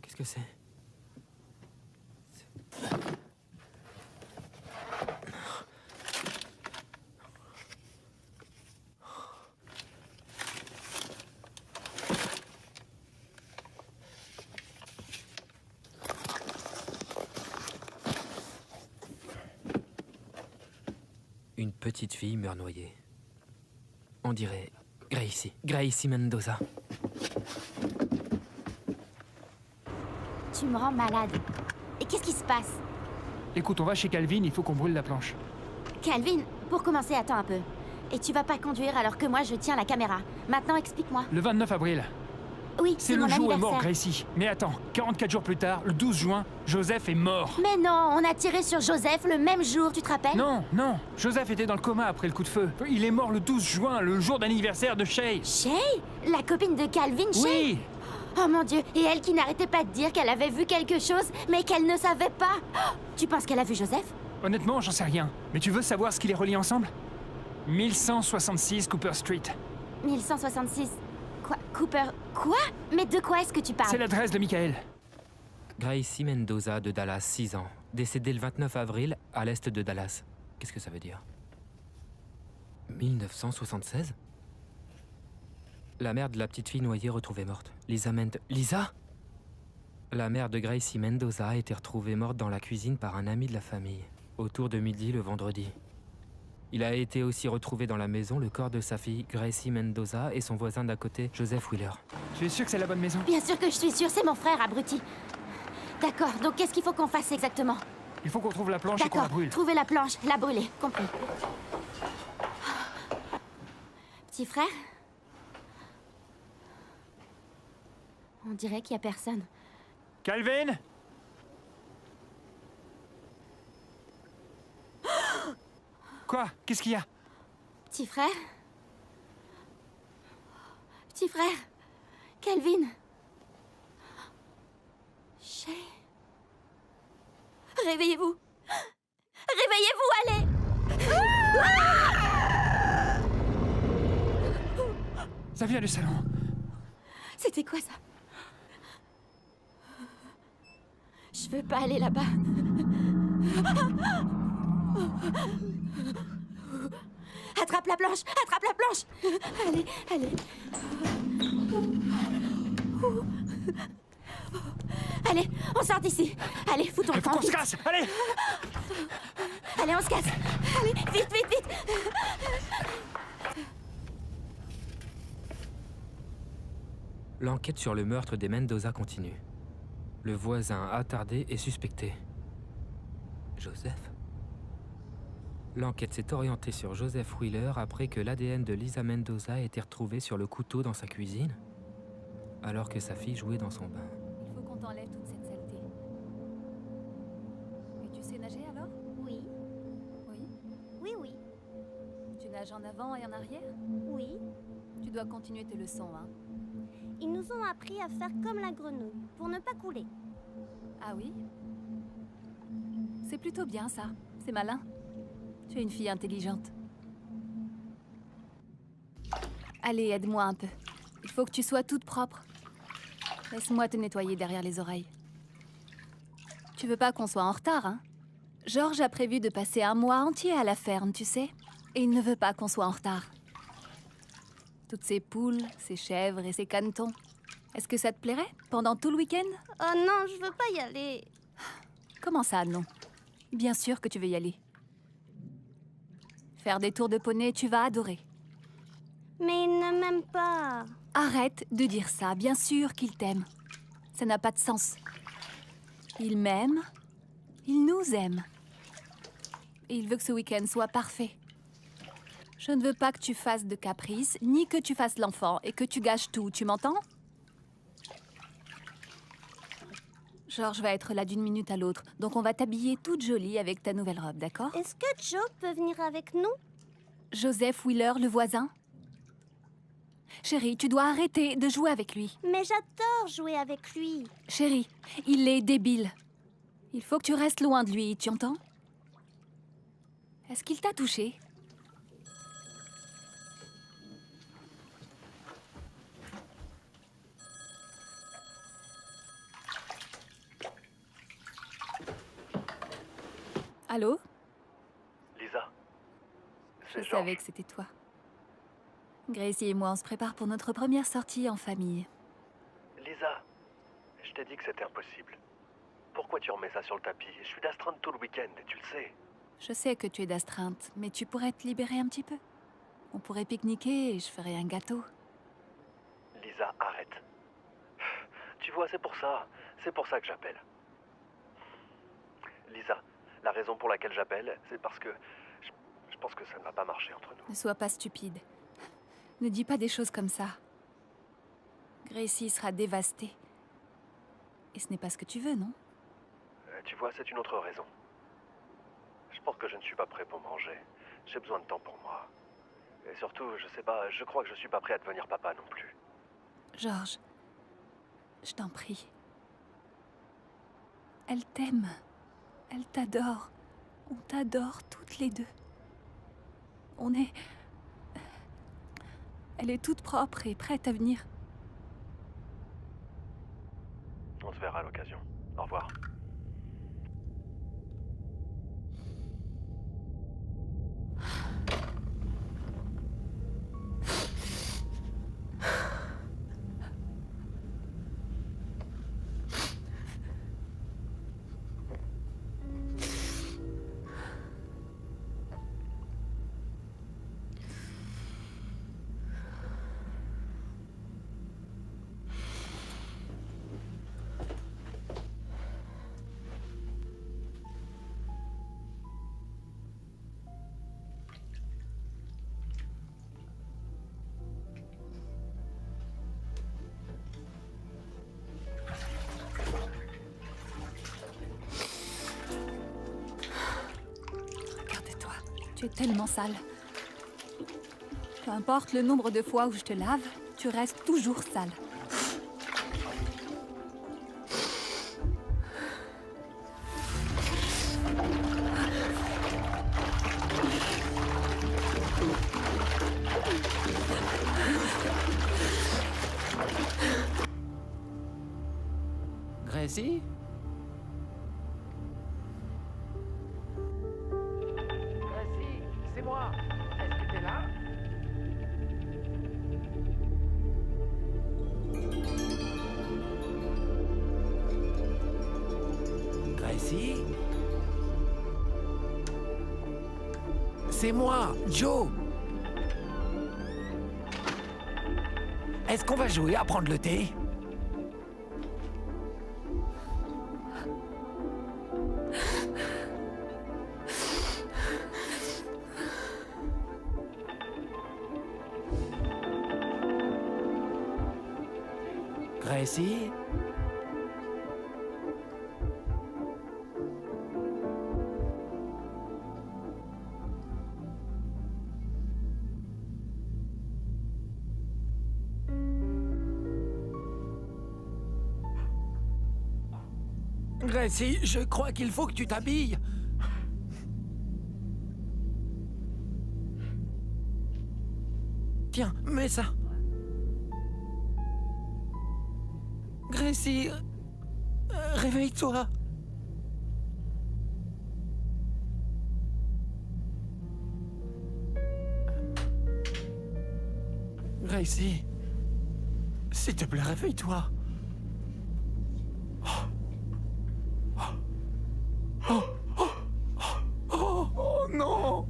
Qu'est-ce que c'est? Une petite fille meurt noyée. On dirait Gracie Mendoza. Tu me rends malade. Et qu'est-ce qui se passe? Écoute, on va chez Calvin, il faut qu'on brûle la planche. Calvin, pour commencer, attends un peu. Et tu vas pas conduire alors que moi je tiens la caméra. Maintenant, explique-moi. Le 29 avril, Oui, c'est mon le jour où est mort anniversaire. Gracie. Mais attends, 44 jours plus tard, le 12 juin, Joseph est mort. Mais non, on a tiré sur Joseph le même jour, tu te rappelles? Non, non, Joseph était dans le coma après le coup de feu. Il est mort le 12 juin, le jour d'anniversaire de Shay. Shay? La copine de Calvin, Shay? Oui. Oh mon Dieu, et elle qui n'arrêtait pas de dire qu'elle avait vu quelque chose, mais qu'elle ne savait pas. Oh, tu penses qu'elle a vu Joseph? Honnêtement, j'en sais rien. Mais tu veux savoir ce qui les relie ensemble? 1166 Cooper Street. 1166. Quoi? Cooper? Quoi? Mais de quoi est-ce que tu parles? C'est l'adresse de Michael. Gracie Mendoza de Dallas, 6 ans. Décédée le 29 avril à l'est de Dallas. Qu'est-ce que ça veut dire? 1976? La mère de la petite fille noyée retrouvée morte. Lisa? La mère de Gracie Mendoza a été retrouvée morte dans la cuisine par un ami de la famille, autour de midi le vendredi. Il a été aussi retrouvé dans la maison le corps de sa fille, Gracie Mendoza, et son voisin d'à côté, Joseph Wheeler. Tu es sûr que c'est la bonne maison? Bien sûr que je suis sûre, c'est mon frère, abruti. D'accord, donc qu'est-ce qu'il faut qu'on fasse exactement? Il faut qu'on trouve la planche et qu'on la D'accord, brûle. trouver la planche, la brûler, compris. Petit frère? On dirait qu'il y a personne. Calvin? Quoi? Qu'est-ce qu'il y a? Petit frère? Petit frère? Calvin? Shay? Réveillez-vous! Réveillez-vous, allez! Ça vient du salon. C'était quoi ça? Je veux pas aller là-bas. Attrape la planche! Attrape la planche! Allez, allez. Allez, on sort d'ici. Allez, foutons le Il faut camp. qu'on se vite. casse. Allez! Allez, on se casse. Allez, vite, vite, vite. L'enquête sur le meurtre des Mendoza continue. Le voisin attardé est suspecté. Joseph? L'enquête s'est orientée sur Joseph Wheeler après que l'ADN de Lisa Mendoza ait été retrouvé sur le couteau dans sa cuisine, alors que sa fille jouait dans son bain. Il faut qu'on t'enlève toute cette saleté. Et tu sais nager alors? Oui, Oui. oui, oui, Tu nages en avant et en arrière? oui. Tu dois continuer tes leçons, hein? Ils nous ont appris à faire comme la grenouille, pour ne pas couler. Ah oui? C'est plutôt bien ça. C'est malin. Tu es une fille intelligente. Allez, aide-moi un peu. Il faut que tu sois toute propre. Laisse-moi te nettoyer derrière les oreilles. Tu veux pas qu'on soit en retard, hein? George a prévu de passer un mois entier à la ferme, tu sais? Et il ne veut pas qu'on soit en retard. Toutes ces poules, ces chèvres et ces canetons. Est-ce que ça te plairait pendant tout le week-end? Oh non, je veux pas y aller. Comment ça, non? Bien sûr que tu veux y aller. Faire des tours de poney, tu vas adorer. Mais ils ne m'aiment pas. Arrête de dire ça, bien sûr qu'il t'aime. Ça n'a pas de sens. Il m'aime, il nous aime. Et il veut que ce week-end soit parfait. Je ne veux pas que tu fasses de caprices, ni que tu fasses l'enfant et que tu gâches tout, tu m'entends? George va être là d'une minute à l'autre, donc on va t'habiller toute jolie avec ta nouvelle robe, d'accord? Est-ce que Joe peut venir avec nous? Joseph Wheeler, le voisin? Chérie, tu dois arrêter de jouer avec lui. Mais j'adore jouer avec lui. Chérie, il est débile. Il faut que tu restes loin de lui, tu entends? Est-ce qu'il t'a touché? Allô? Lisa, Je savais que c'était toi. Gracie et moi, on se prépare pour notre première sortie en famille. Lisa, je t'ai dit que c'était impossible. Pourquoi tu remets ça sur le tapis? Je suis d'astreinte tout le week-end et tu le sais. Je sais que tu es d'astreinte, mais tu pourrais te libérer un petit peu. On pourrait pique-niquer et je ferais un gâteau. Lisa, arrête. Tu vois, c'est pour ça que j'appelle. Lisa, la raison pour laquelle j'appelle, c'est parce que je pense que ça ne va pas marcher entre nous. Ne sois pas stupide. Ne dis pas des choses comme ça. Gracie sera dévastée. Et ce n'est pas ce que tu veux, non? Tu vois, c'est une autre raison. Je pense que je ne suis pas prêt pour manger. J'ai besoin de temps pour moi. Et surtout, je sais pas, je crois que je suis pas prêt à devenir papa non plus. Georges, je t'en prie. Elle t'aime. Elle t'adore. On t'adore toutes les deux. On est... Elle est toute propre et prête à venir. On se verra à l'occasion. Au revoir. Tu es tellement sale. Peu importe le nombre de fois où je te lave, tu restes toujours sale. Gracie? C'est moi. Est-ce que t'es là? Gracie? C'est moi, Joe. Est-ce qu'on va jouer à prendre le thé? Gracie? Gracie, je crois qu'il faut que tu t'habilles. Tiens, mets ça. Gracie, réveille-toi. Gracie, s'il te plaît, réveille-toi. Oh non.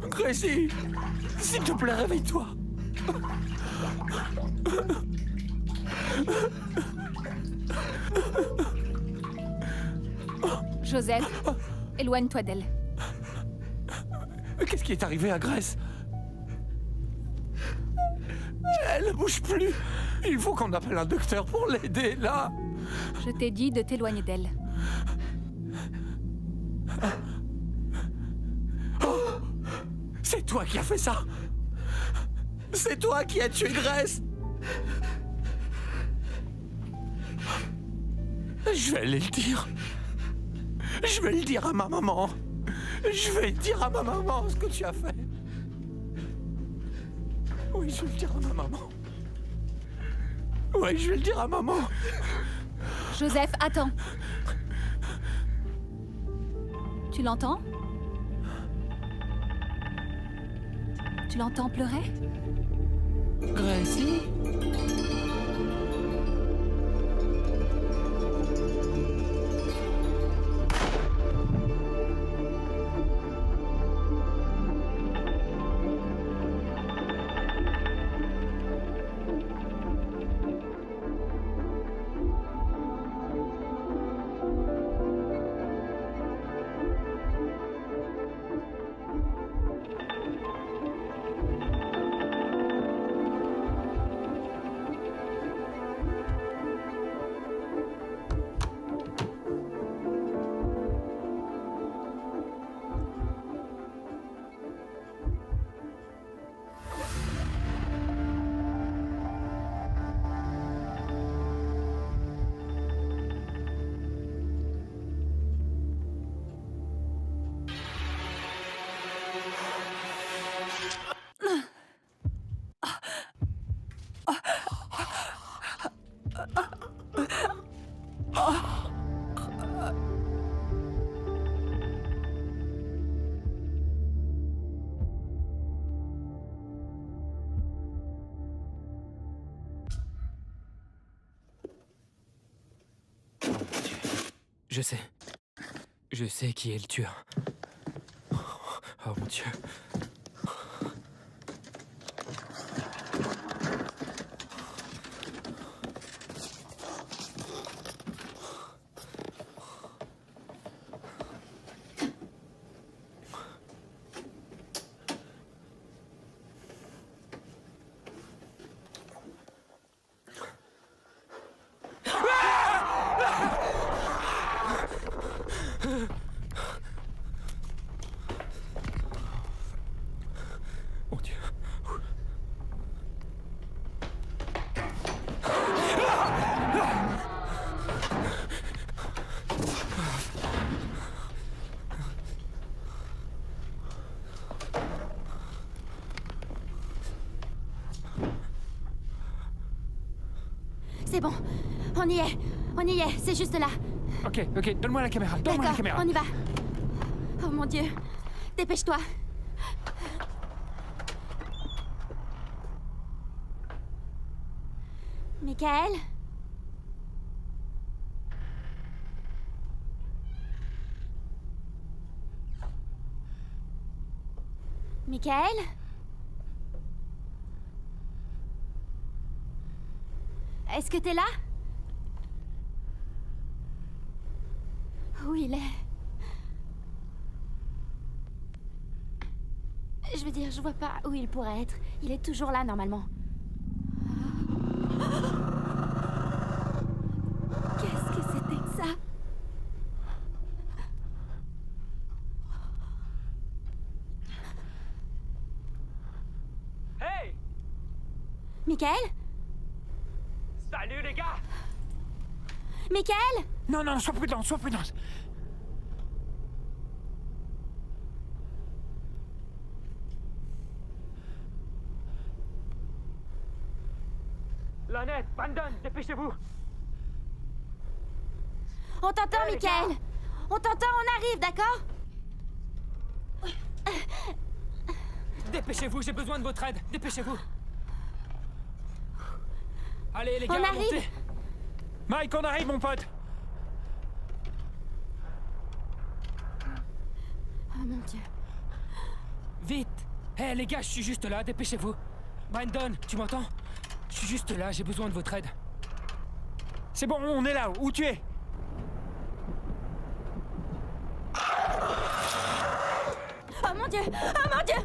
Gracie, s'il te plaît, réveille-toi. Joseph, éloigne-toi d'elle. Qu'est-ce qui est arrivé à Grace? Elle ne bouge plus. Il faut qu'on appelle un docteur pour l'aider, là. Je t'ai dit de t'éloigner d'elle. Oh, c'est toi qui as fait ça. C'est toi qui as tué Grace. Je vais aller le dire. Je vais le dire à ma maman. Je vais dire à ma maman ce que tu as fait. Oui, je vais le dire à ma maman. Oui, je vais le dire à maman. Joseph, attends. Tu l'entends? Tu l'entends pleurer? Gracie? Je sais. Je sais qui est le tueur. Oh mon Dieu. Mon Dieu. C'est bon. On y est. On y est. C'est juste là. Ok, donne-moi la caméra. Donne-moi la D'accord, caméra. on y va. Oh mon Dieu. Dépêche-toi. Michael? Michael? Est-ce que t'es là? Où il est? Je veux dire, je vois pas où il pourrait être. Il est toujours là, normalement. Qu'est-ce que c'était que ça? Hey! Michael? Salut les gars! Michael? Non, sois prudent, sois prudent. Lynette, Brandon, dépêchez-vous! On t'entend, Hey, les Michael! gars! On t'entend, on arrive, d'accord? Dépêchez-vous, j'ai besoin de votre aide. Dépêchez-vous. Allez, les gars, On arrive. montez. Mike, on arrive, mon pote! Oh mon Dieu. Vite. Hé, les gars, je suis juste là, dépêchez-vous. Brandon, tu m'entends? Je suis juste là, j'ai besoin de votre aide. C'est bon, on est là. Où tu es? Oh mon Dieu! Oh mon Dieu!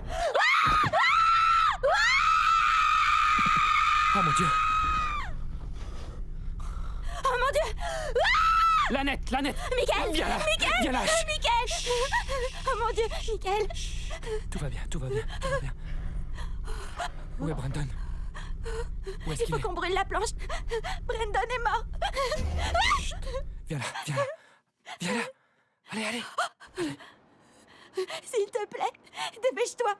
Oh mon Dieu. Oh mon Dieu! Lynette! Michael! Viens là! Michael! Viens là! Michael! Oh mon Dieu! Michael! Tout va bien. Où est Brandon? Où est-ce Il qu'il faut est? qu'on brûle la planche! Brandon est mort! Viens là! Viens là! Allez! S'il te plaît, dépêche-toi!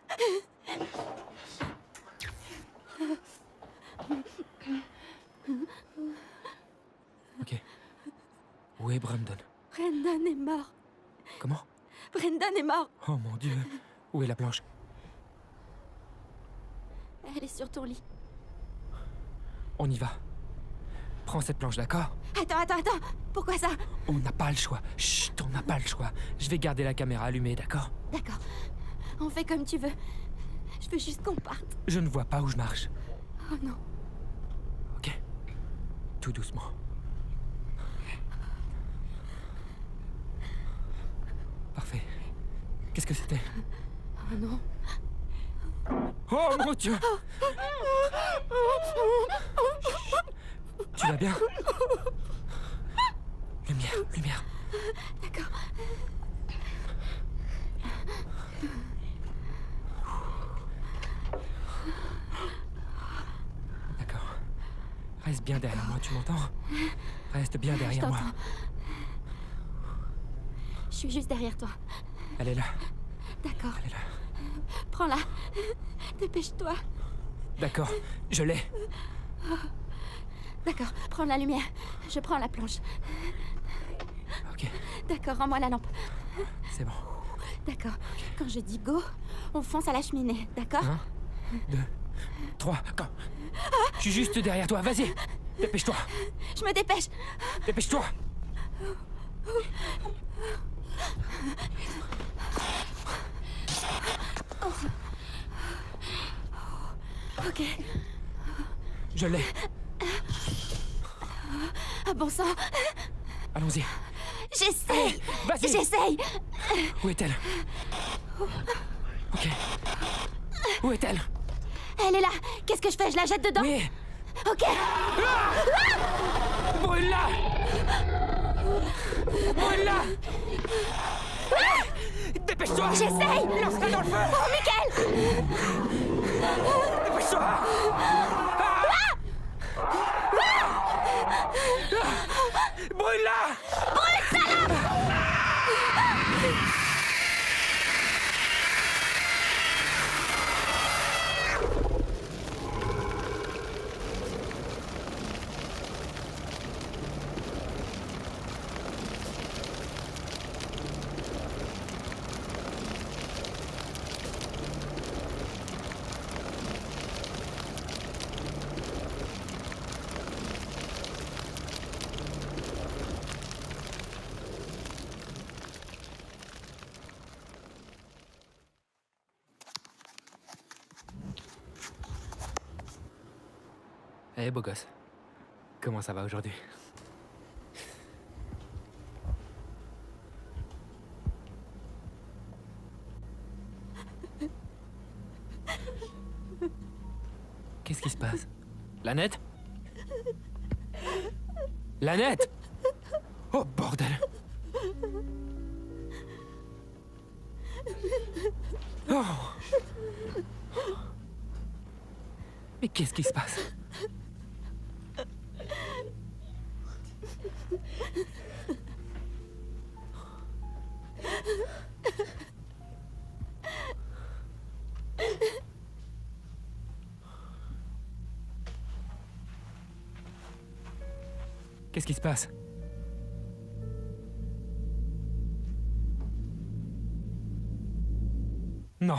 Ok. Où est Brandon? Brandon est mort. Comment? Brendan est mort. Oh mon Dieu. Où est la planche? Elle est sur ton lit. On y va. Prends cette planche, d'accord? Attends. Pourquoi ça? On n'a pas le choix. Chut, on n'a pas le choix. Je vais garder la caméra allumée, d'accord? D'accord. On fait comme tu veux. Je veux juste qu'on parte. Je ne vois pas où je marche. Oh non. Ok. Tout doucement. Parfait. Qu'est-ce que c'était? Oh non. Oh mon Dieu! Tu vas bien? Lumière. D'accord. D'accord. Reste bien derrière moi, tu m'entends? Reste bien derrière moi. Je suis juste derrière toi. Elle est là. D'accord. Elle est là. Prends-la. Dépêche-toi. D'accord, je l'ai. D'accord, prends la lumière. Je prends la planche. Ok. D'accord, rends-moi la lampe. C'est bon. D'accord. Quand je dis go, on fonce à la cheminée, d'accord? 1, 2, 3, quand? Je suis juste derrière toi, vas-y. Dépêche-toi. Je me dépêche. Dépêche-toi. Ok. Je l'ai. Ah bon sang. Allons-y. J'essaye. Vas-y. J'essaye. Où est-elle? Ok. Où est-elle? Elle est là. Qu'est-ce que je fais? Je la jette dedans? Oui. Ok. Brûle-la! Brûle-la! Dépêche-toi! J'essaye! Lance-la dans le feu! Oh, Michael! Dépêche-toi! Brûle-la! Brûle, salope! Eh, beau gosse. Comment ça va aujourd'hui? Qu'est-ce qui se passe? Lanette? Lanette! Oh, bordel! Oh! Mais qu'est-ce qui se passe? Qu'est-ce qui se passe? Non.